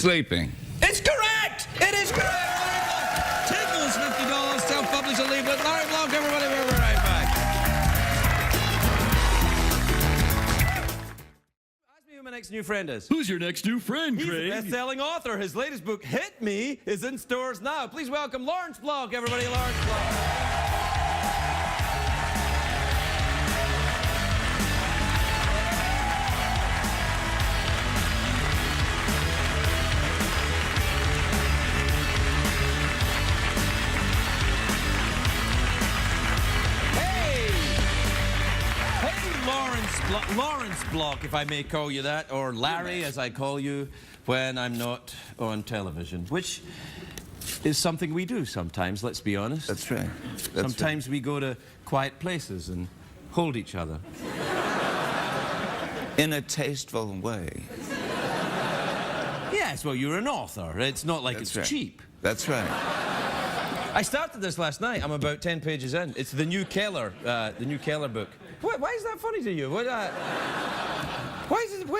Sleeping. It's correct! It is correct! Tickles, $50, self-publish a leaflet. Larry Block, everybody, we'll be right back. Ask me who my next new friend is. Who's your next new friend, He's Craig? a best-selling author. His latest book, Hit Me, is in stores now. Please welcome Lawrence Block, everybody. Lawrence Block. Lawrence Block, if I may call you that, or Larry, as I call you when I'm not on television, which is something we do sometimes, let's be honest. That's right. Sometimes we go to quiet places and hold each other. In a tasteful way. Yes, well, you're an author. It's not like it's cheap. That's right. I started this last night. I'm about 10 pages in. It's the new Keller book. Why is that funny to you? Why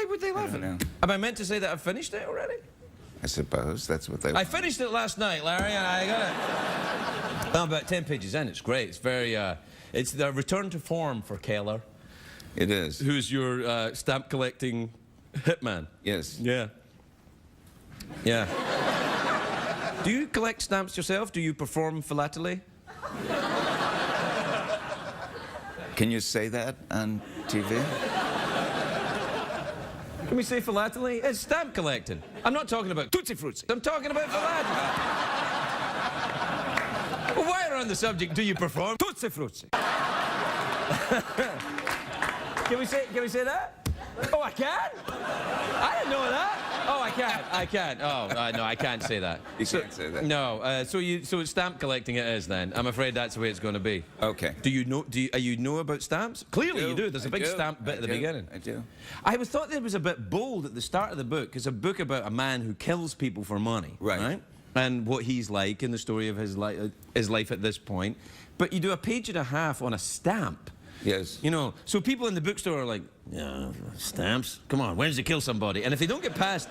would they laugh at it? Am I meant to say that I've finished it already? I suppose that's what they... I finished it last night, Larry, and I got it. I'm about 10 pages in. It's great. It's very, it's the return to form for Keller. It is. Who's your stamp collecting hitman. Yes. Yeah. Yeah. Do you collect stamps yourself? Do you perform philately? Can you say that on TV? Can we say philately? It's stamp collecting. I'm not talking about Tootsie Fruits. I'm talking about philately. Well, while we're on the subject, do you perform Tootsie Fruits? Can we say that? Oh, I can? I didn't know that. Oh, I can't. Oh, no, I can't say that. You can't say that. No, so it's stamp collecting it is then. I'm afraid that's the way it's going to be. Okay. Do you know about stamps? Clearly you do. There's a big stamp bit at the beginning. I do. I thought it was a bit bold at the start of the book. It's a book about a man who kills people for money. Right. And what he's like in the story of his life at this point. But you do a page and a half on a stamp. Yes. You know, so people in the bookstore are like, yeah, stamps? Come on, when does he kill somebody? And if they don't get past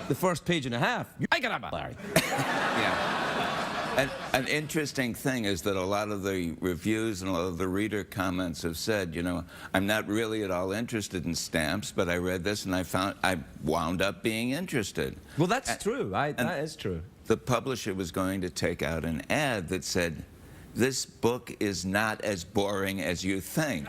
the first page and a half, I got a Larry. Yeah. And an interesting thing is that a lot of the reviews and a lot of the reader comments have said, you know, I'm not really at all interested in stamps, but I read this and I wound up being interested. Well, that's true. That is true. The publisher was going to take out an ad that said, this book is not as boring as you think.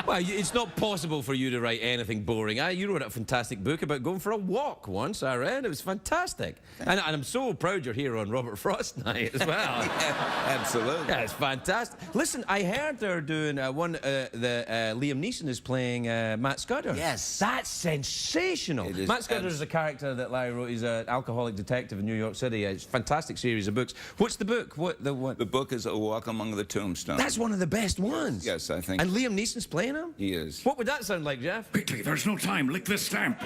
Well, it's not possible for you to write anything boring. You wrote a fantastic book about going for a walk once, I read. It was fantastic. And I'm so proud you're here on Robert Frost Night as well. Yeah, absolutely. Yeah, it's fantastic. Listen, I heard they're doing Liam Neeson is playing Matt Scudder. Yes. That's sensational. It is. Matt Scudder is a character that Larry wrote. He's an alcoholic detective in New York City. It's a fantastic series of books. What's the book? The book is A Walk Among the Tombstones. That's one of the best ones. Yes, I think. And Liam Neeson's playing him? He is. What would that sound like, Jeff? Quickly, there's no time. Lick this stamp.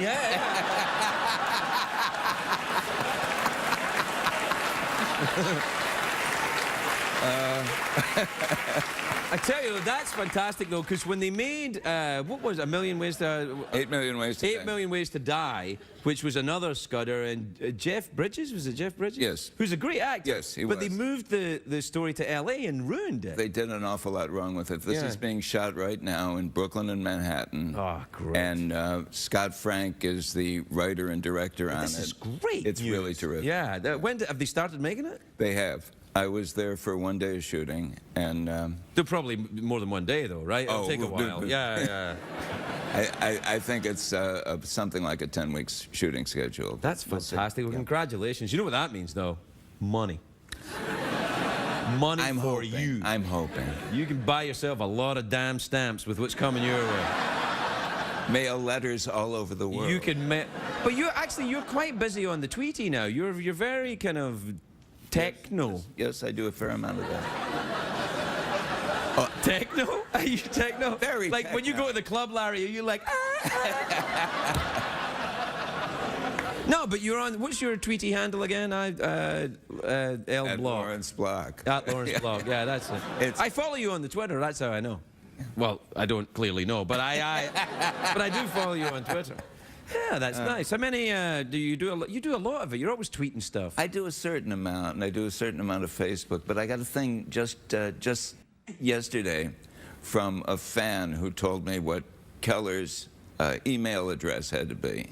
I tell you, that's fantastic, though, because when they made, what was it, 8 Million Ways to... 8 Million Ways to Die. 8 Million Ways to Die, which was another Scudder, and Jeff Bridges, was it Jeff Bridges? Yes. Who's a great actor. Yes, he But was. they moved the story to L.A. and ruined it. They did an awful lot wrong with it. This is being shot right now in Brooklyn and Manhattan. Oh, great. And Scott Frank is the writer and director on it. This is great It's news. really terrific. Yeah. Have they started making it? They have. I was there for one day of shooting, and They'll probably more than one day, though, right? It'll Oh, take a while. Yeah. I think it's something like a 10-week shooting schedule. That's fantastic. Well, congratulations. You know what that means, though? Money. Money for you. I'm hoping. You can buy yourself a lot of damn stamps with what's coming your way. Mail letters all over the world. You can, but you're quite busy on the Tweety now. You're very kind of techno. Yes, I do a fair amount of that. Techno? Are you techno? Very like techno. when you go to the club, Larry, are you like? No, but you're on. What's your Tweety handle again? L At Block. Lawrence Block. At Lawrence Block. Yeah, that's it. I follow you on the Twitter. That's how I know. Well, I don't clearly know, but but I do follow you on Twitter. Yeah, that's nice. How many do you do? You do a lot of it. You're always tweeting stuff. I do a certain amount, and I do a certain amount of Facebook. But I got a thing just yesterday from a fan who told me what Keller's email address had to be.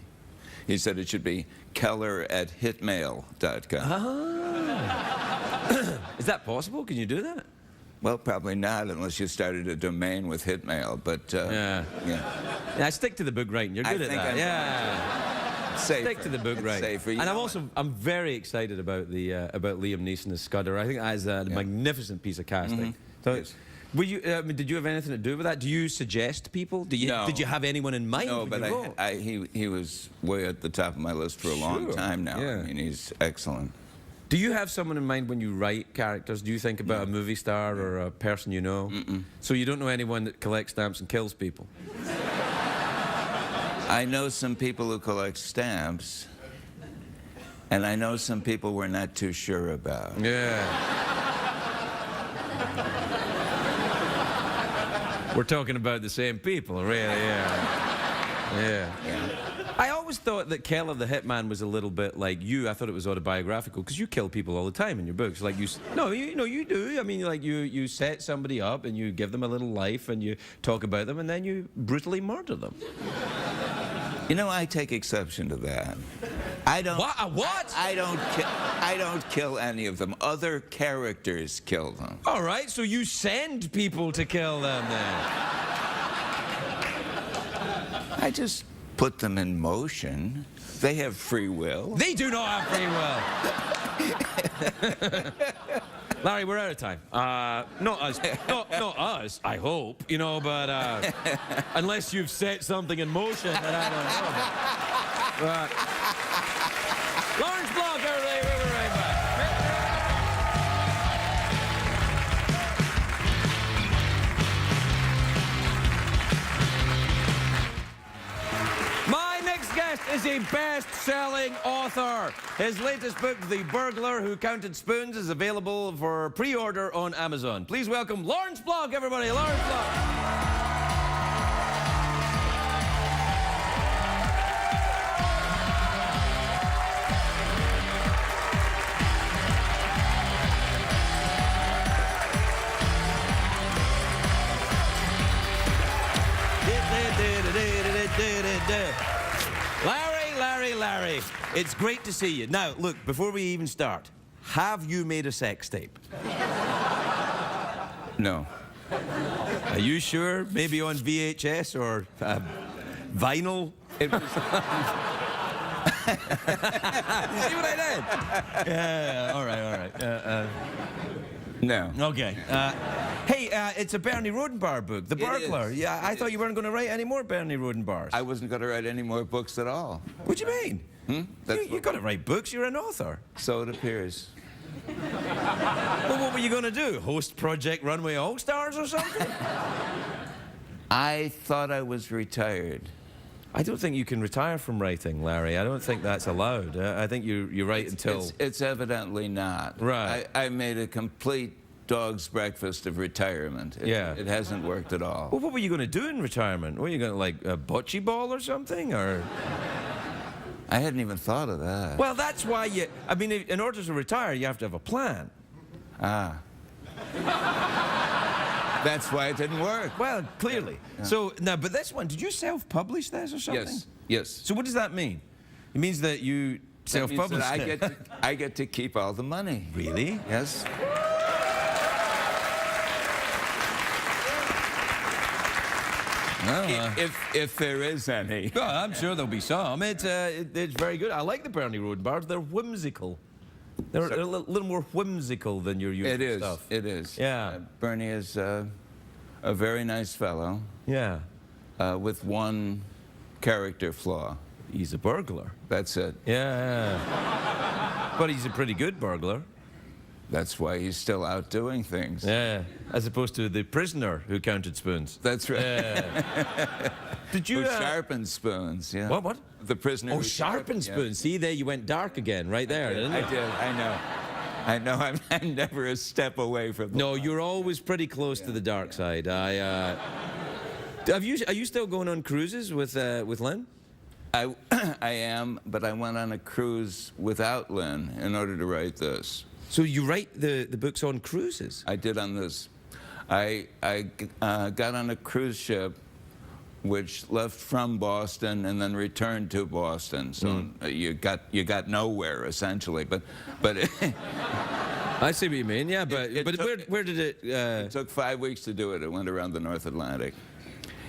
He said it should be keller@hitmail.com. Ah. Is that possible? Can you do that? Well, probably not unless you started a domain with Hitmail, but Yeah, I stick to the book writing. You're good at think that. I'm- Yeah. safer. Stick to the book It's writing. safer. You And know I'm very excited about about Liam Neeson as Scudder. I think that is a magnificent piece of casting. So, Yes. were you? Did you have anything to do with that? Do you suggest people? No. Did you have anyone in mind? No, when but you wrote? he was way at the top of my list for a long Sure. time now. Yeah. I mean, he's excellent. Do you have someone in mind when you write characters? Do you think about a movie star or a person you know? So you don't know anyone that collects stamps and kills people? I know some people who collect stamps, and I know some people we're not too sure about. Yeah. We're talking about the same people, really, yeah. I always thought that Keller the Hitman was a little bit like you. I thought it was autobiographical because you kill people all the time in your books. Like you do. I mean, like you set somebody up and you give them a little life and you talk about them and then you brutally murder them. You know, I take exception to that. I don't. What? I don't kill any of them. Other characters kill them. All right, so you send people to kill them then. I just put them in motion. They have free will. They do not have free will. Larry, we're out of time. Not us. Not us, I hope, you know, but unless you've set something in motion that I don't know. Lawrence Block, everybody, we'll be right back. My next guest is a best-selling author. His latest book, The Burglar Who Counted Spoons, is available for pre-order on Amazon. Please welcome Lawrence Block, everybody. Lawrence Block. Larry, it's great to see you. Now, look, before we even start, have you made a sex tape? No. Are you sure? Maybe on VHS or vinyl? It was, You see what I did? Yeah, all right. no. Okay. Hey, it's a Bernie Rodenbar book, The Burglar. is. Yeah, I thought you weren't going to write any more Bernie Rodenbars. I wasn't going to write any more books at all. What do you mean? That's You've got to write books. You're an author. So it appears. Well, what were you going to do? Host Project Runway All-Stars or something? I thought I was retired. I don't think you can retire from writing, Larry. I don't think that's allowed. I think you write until... It's evidently not. Right. I made a complete dog's breakfast of retirement. It hasn't worked at all. Well, what were you going to do in retirement? Were you going to, like, bocce ball or something, or...? I hadn't even thought of that. Well, that's why you... I mean, in order to retire, you have to have a plan. Ah. That's why it didn't work. Well, clearly. Yeah. So, now, but this one, did you self-publish this or something? Yes. So what does that mean? It means that you That means self-published that it. I get to keep all the money. Really? Yes. Well, If there is any. well, I'm sure there'll be some. It's very good. I like the Bernie Rodenbars. They're whimsical. They're a little more whimsical than your usual It is. stuff. It is. Yeah. Bernie is a very nice fellow Yeah. with one character flaw. He's a burglar. That's it. Yeah. But he's a pretty good burglar. That's why he's still out doing things. Yeah. As opposed to the prisoner who counted spoons. That's right. Yeah. Did you... Who sharpened spoons, yeah. What? The prisoner Oh, who sharpened yeah. spoons. See, there you went dark again, right there, didn't you? I did, I know. I'm never a step away from the No, line. you're always pretty close to the dark side. Are you still going on cruises with Lynn? I am, but I went on a cruise without Lynn in order to write this. So you write the books on cruises? I did on this. I got on a cruise ship which left from Boston and then returned to Boston. So you got nowhere essentially. But I see what you mean. Yeah, but where did it? it took 5 weeks to do it. It went around the North Atlantic.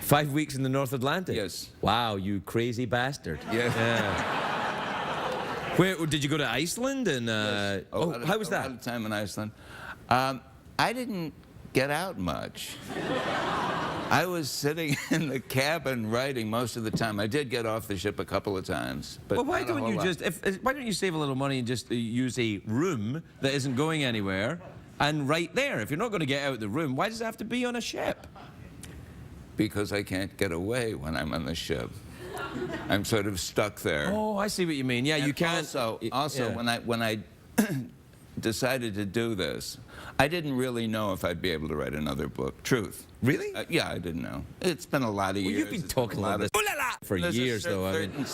5 weeks in the North Atlantic? Yes. Wow, you crazy bastard. Yes. Yeah. Where did you go to Iceland? And Yes. how was A that? lot of time in Iceland. I didn't get out much. I was sitting in the cabin writing most of the time. I did get off the ship a couple of times. But Well, why not a don't whole you lot. just why don't you save a little money and just use a room that isn't going anywhere and write there? If you're not going to get out the room, why does it have to be on a ship? Because I can't get away when I'm on the ship. I'm sort of stuck there. Oh, I see what you mean. Yeah, you And can't. Also, yeah. when I decided to do this, I didn't really know if I'd be able to write another book. Truth. Really? Yeah, I didn't know. It's been a lot of Well, years. you've been It's been talking a lot about of- this for There's a years, though. I mean,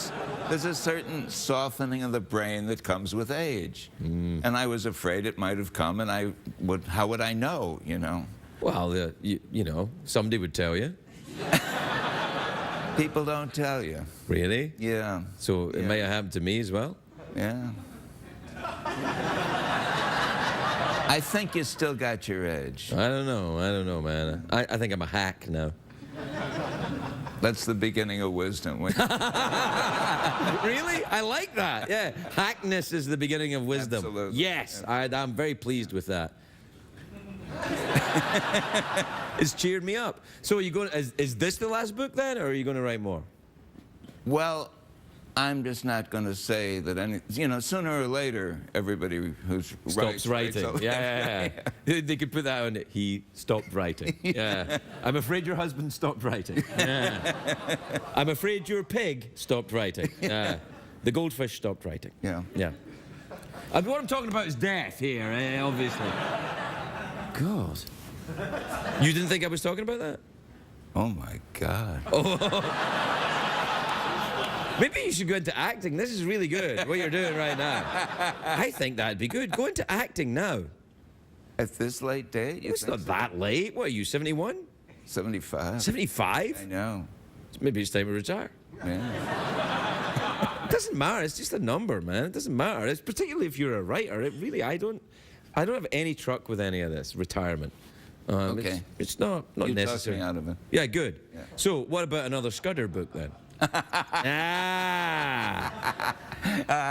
there's a certain softening of the brain that comes with age, and I was afraid it might have come, and how would I know? You know. well, you know, somebody would tell you. People don't tell you. Really? Yeah. So it Yeah. may have happened to me as well. Yeah. I think you still got your edge. I don't know, man. I think I'm a hack now. That's the beginning of wisdom. Really? I like that. Yeah. Hackness is the beginning of wisdom. Absolutely. Yes. I'm very pleased with that. It's cheered me up. So are you going? Is this the last book then, or are you going to write more? Well, I'm just not going to say that any. You know, sooner or later, everybody who's Stops writing. Yeah. They could put that on it. He stopped writing. Yeah. I'm afraid your husband stopped writing. Yeah. I'm afraid your pig stopped writing. Yeah. The goldfish stopped writing. Yeah. Yeah. What I'm talking about is death here, obviously. God. You didn't think I was talking about that? Oh my God. Maybe you should go into acting. This is really good, what you're doing right now. I think that'd be good. Go into acting now. At this late date? You It's think not so? that late. What are you, 71? 75. 75? I know. Maybe it's time to retire. Yeah. It doesn't matter. It's just a number, man. It doesn't matter. It's particularly if you're a writer. It really, I don't have any truck with any of this retirement. Okay. It's not You necessary. talked me out of it. Yeah, good. Yeah. So, what about another Scudder book then?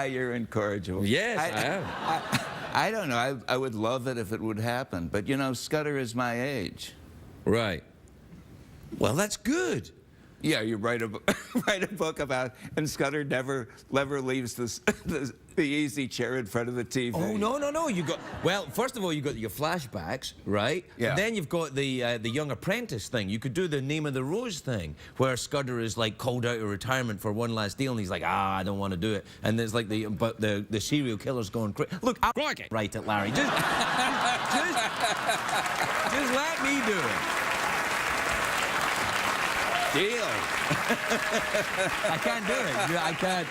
You're incorrigible. Yes, I am. I don't know. I would love it if it would happen. But, you know, Scudder is my age. Right. Well, that's good. Yeah, you write a book about, and Scudder never leaves the easy chair in front of the TV. Oh, no. You got, well, first of all, you got your flashbacks, right? Yeah. And then you've got the young apprentice thing. You could do the Name of the Rose thing, where Scudder is like called out of retirement for one last deal, and he's like, I don't want to do it. And there's like the serial killer's going crazy. Look, I'll write it, Larry. Just let me do it. Deal. I can't do it. I can't.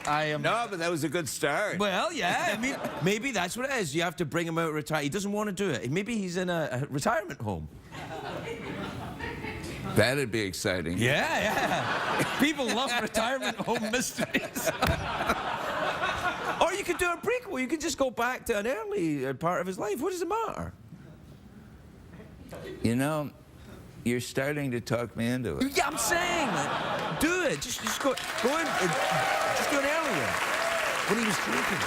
I am. No, but that was a good start. Well, yeah. I mean, maybe that's what it is. You have to bring him out retire. He doesn't want to do it. Maybe he's in a retirement home. That'd be exciting. Yeah. People love retirement home mysteries. Or you could do a prequel. You could just go back to an early part of his life. What does it matter? You know, you're starting to talk me into it. Yeah, I'm saying, do it. Just go in. Just do it earlier when he was drinking.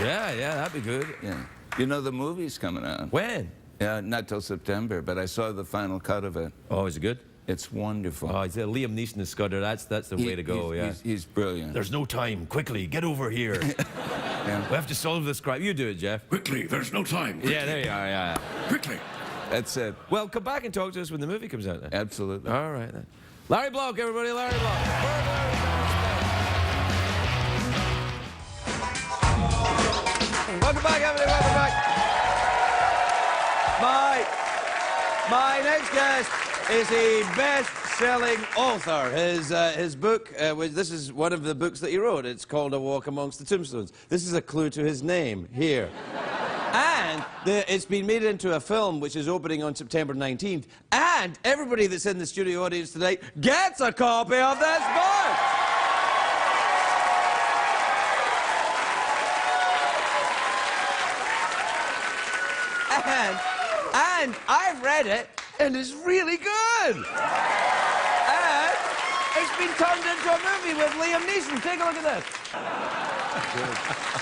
Yeah, that'd be good. Yeah. You know, the movie's coming out. When? Yeah, not till September, but I saw the final cut of it. Oh, is it good? It's wonderful. Oh, it's Liam Neeson as Scudder. That's the way to go. He's brilliant. There's no time. Quickly, get over here. Yeah. We have to solve this crime. You do it, Jeff. Quickly, there's no time. Quickly. Yeah, there you are. Yeah. Quickly. That's it. Well, come back and talk to us when the movie comes out then. Absolutely. All right then. Larry Block, everybody. Larry Block. Welcome back, everybody. Welcome back. My next guest is a best-selling author. His book, this is one of the books that he wrote. It's called A Walk Amongst the Tombstones. This is a clue to his name here. And it's been made into a film which is opening on September 19th. And everybody that's in the studio audience tonight gets a copy of this book. And I've read it, and it's really good. And it's been turned into a movie with Liam Neeson. Take a look at this. Good.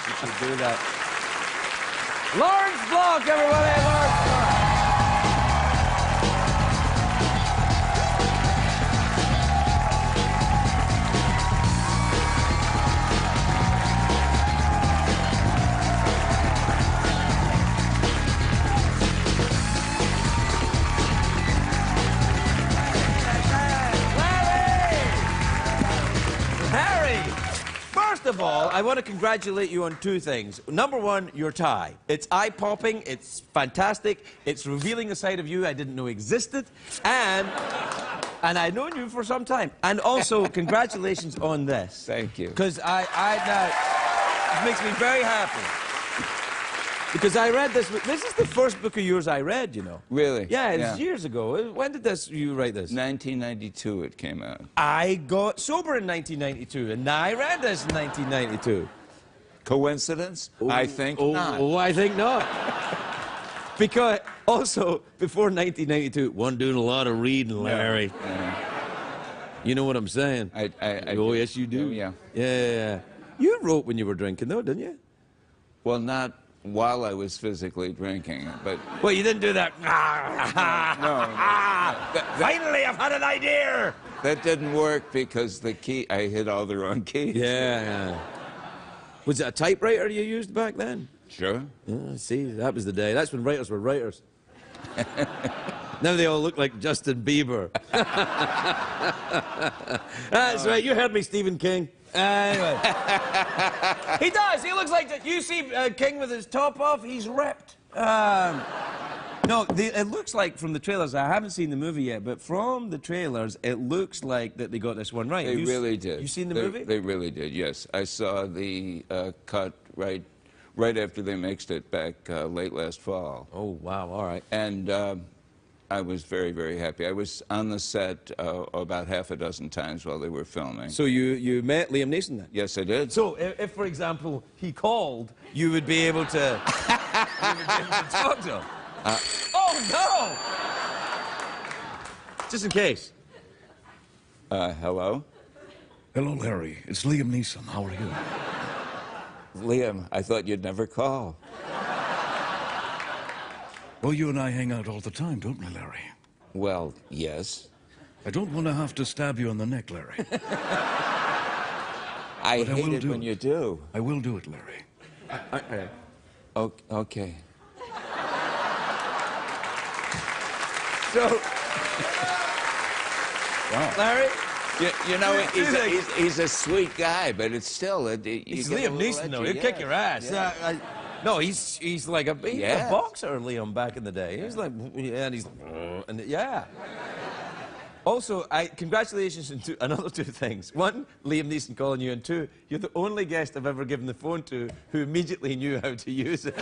You should do that. Lawrence Block, everybody. Lawrence Block. First of all, I want to congratulate you on two things. Number one, your tie. It's eye-popping, it's fantastic, it's revealing a side of you I didn't know existed, and I've known you for some time. And also, congratulations on this. Thank you. Because it makes me very happy. Because I read this. This is the first book of yours I read, you know. Really? Yeah, it's years ago. When did you write this? 1992 it came out. I got sober in 1992, and I read this in 1992. Coincidence? I think not. Oh, I think not. Because also, before 1992, one doing a lot of reading, Larry. You know what I'm saying? I Oh, do. yes, you do. Oh, yeah. Yeah. You wrote when you were drinking, though, didn't you? Well, not while I was physically drinking, but Well, you didn't do that. no. Finally, I've had an idea. That didn't work because I hit all the wrong keys. Yeah. Was it a typewriter you used back then? Sure. Yeah, see, that was the day. That's when writers were writers. Now they all look like Justin Bieber. That's right. You heard me, Stephen King. Anyway. He does. He looks like... You see King with his top off? He's ripped. No, it looks like from the trailers, I haven't seen the movie yet, but from the trailers, it looks like that they got this one right. They really did. You seen the movie? They really did, yes. I saw the cut right after they mixed it back late last fall. Oh, wow. All right. And I was very, very happy. I was on the set about half a dozen times while they were filming. So you met Liam Neeson then? Yes, I did. So if for example, he called, you would be able to, talk to him? Oh, no! Just in case. Hello? Hello, Larry. It's Liam Neeson. How are you? Liam, I thought you'd never call. Well, you and I hang out all the time, don't we, Larry? Well, yes. I don't want to have to stab you in the neck, Larry. I But I hate will it do when it. you do. I will do it, Larry. Okay. So, Larry? You know, he's a sweet guy, but it's still... He's Liam Neeson, though. He'll kick your ass. Yeah. No, he's like a boxer, Liam, back in the day. He's like, and yeah. Also, congratulations on another two things. One, Liam Neeson calling you, and two, you're the only guest I've ever given the phone to who immediately knew how to use it.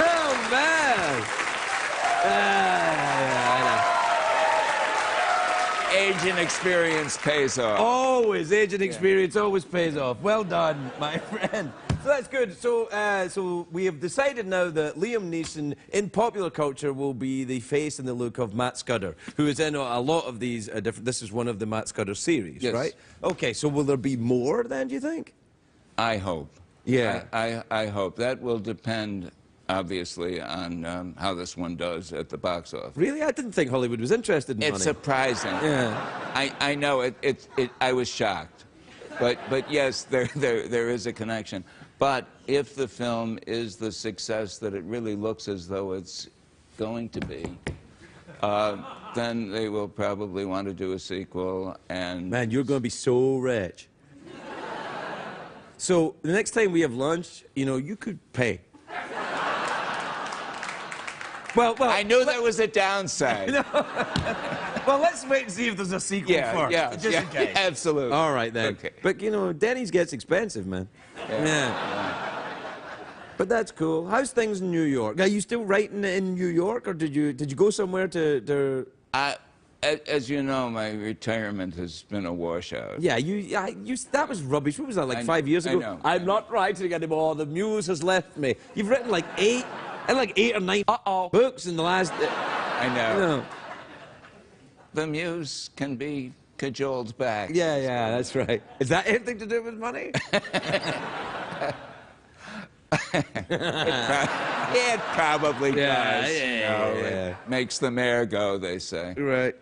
Oh, man. I know. Age and experience pays off. Always, age and experience always pays off. Well done, my friend. So that's good. So, so we have decided now that Liam Neeson, in popular culture, will be the face and the look of Matt Scudder, who is in a lot of these different... This is one of the Matt Scudder series, Yes. right? Okay, so will there be more then, do you think? I hope. Yeah. I hope. That will depend, obviously, on how this one does at the box office. Really? I didn't think Hollywood was interested in It's money. surprising. Yeah. I know it. I was shocked, but yes, there is a connection. But if the film is the success that it really looks as though it's going to be, then they will probably want to do a sequel. And Man, you're going to be so rich. So the next time we have lunch, you know, you could pay. Well, I knew there was a downside. well, let's wait and see if there's a sequel first. Just in case. Absolutely. All right, then. Okay. But, you know, Denny's gets expensive, man. Yeah. But that's cool. How's things in New York? Are you still writing in New York, or did you go somewhere to... As you know, my retirement has been a washout. Yeah, that was rubbish. What was that, like 5 years ago? I know. I'm not writing anymore. The muse has left me. You've written like eight or nine books in the last... I know. You know. The muse can be cajoled back. Yeah, that's right. Is that anything to do with money? It probably does. It makes the mayor go, they say. Right.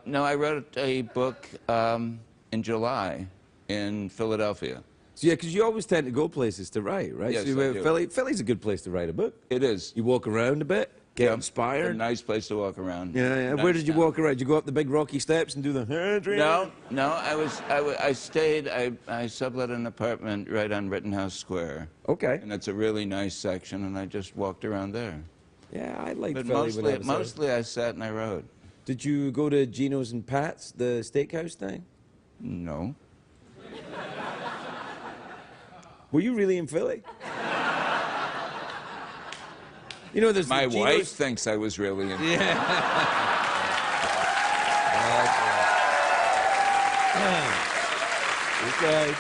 No, I wrote a book in July in Philadelphia. So, yeah, because you always tend to go places to write, right? Yes, so I do. Philly's a good place to write a book. It is. You walk around a bit, get A inspired. nice place to walk around. Yeah. Nice Where did you town. walk around? Did you go up the big rocky steps and do the... No, I stayed, I sublet an apartment right on Rittenhouse Square. Okay. And it's a really nice section, and I just walked around there. Yeah, I like But Philly when I was there. mostly I sat and I wrote. Did you go to Gino's and Pat's, the steakhouse thing? No. Were you really in Philly? You know, there's My the wife Gino's... thinks I was really in. Yeah. Okay.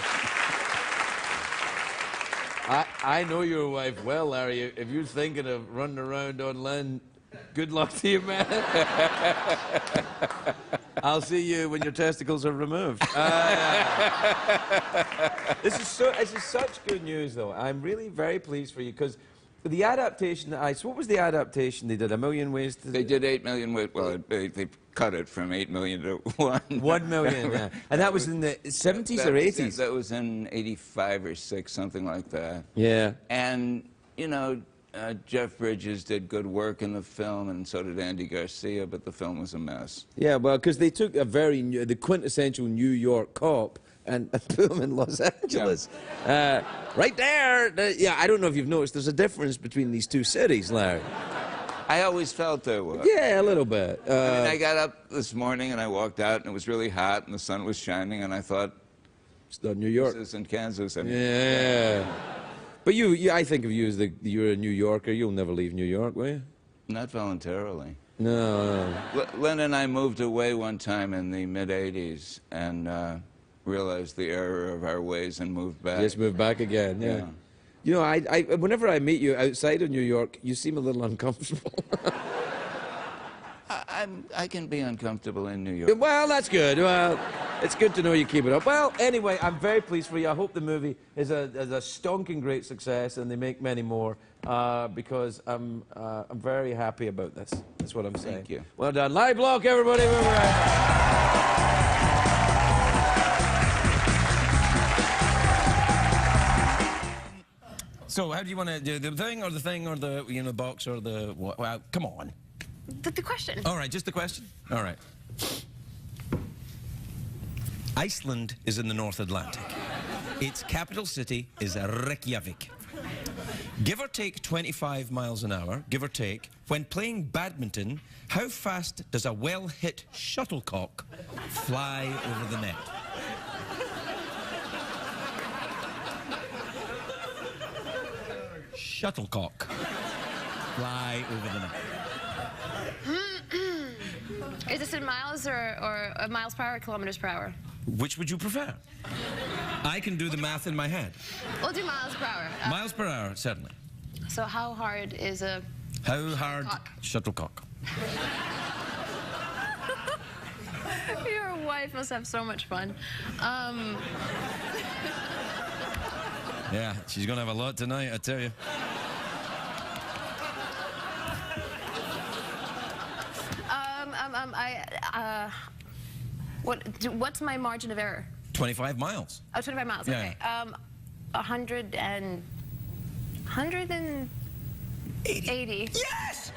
I know your wife well, Larry. If you're thinking of running around on land, good luck to you, man. I'll see you when your testicles are removed. This is such good news, though. I'm really very pleased for you, because the adaptation that what was the adaptation they did? A Million Ways to... They did 8 million, well, they cut it from 8 million to 1. 1 million, yeah. And that was in the 70s or 80s? That was in 85 or 6, something like that. Yeah. And, you know, Jeff Bridges did good work in the film, and so did Andy Garcia, but the film was a mess. Yeah, well, because they took the quintessential New York cop and put him in Los Angeles. Yeah. Right there. Yeah, I don't know if you've noticed, there's a difference between these two cities, Larry. I always felt there was. Yeah, a little bit. I mean, I got up this morning and I walked out and it was really hot and the sun was shining and I thought, it's not New York. This isn't Kansas anymore. Yeah. But I think of you as you're a New Yorker. You'll never leave New York, will you? Not voluntarily. No. Len and I moved away one time in the mid-'80s and realized the error of our ways and moved back. Just moved back again, yeah. You know, whenever I meet you outside of New York, you seem a little uncomfortable. I can be uncomfortable in New York. Well, that's good. Well, it's good to know you keep it up. Well, anyway, I'm very pleased for you. I hope the movie is a stonking great success and they make many more, because I'm very happy about this. That's what I'm saying. Thank you. Well done. Live block, everybody. We'll be right back. So, how do you want to do the thing or the box or the what? Well, come on. The question. All right, just the question? All right. Iceland is in the North Atlantic. Its capital city is Reykjavik. Give or take 25 miles an hour, give or take, when playing badminton, how fast does a well-hit shuttlecock fly over the net? Shuttlecock. Fly over the net. Is this in miles or miles per hour or kilometers per hour? Which would you prefer? I can do the math in my head. We'll do miles per hour. Miles per hour, certainly. So how hard is a... How hard? Shuttlecock. Your wife must have so much fun. Yeah, she's going to have a lot tonight, I tell you. What's my margin of error? 25 miles. Oh, 25 miles, Yeah. okay. 180. Yes!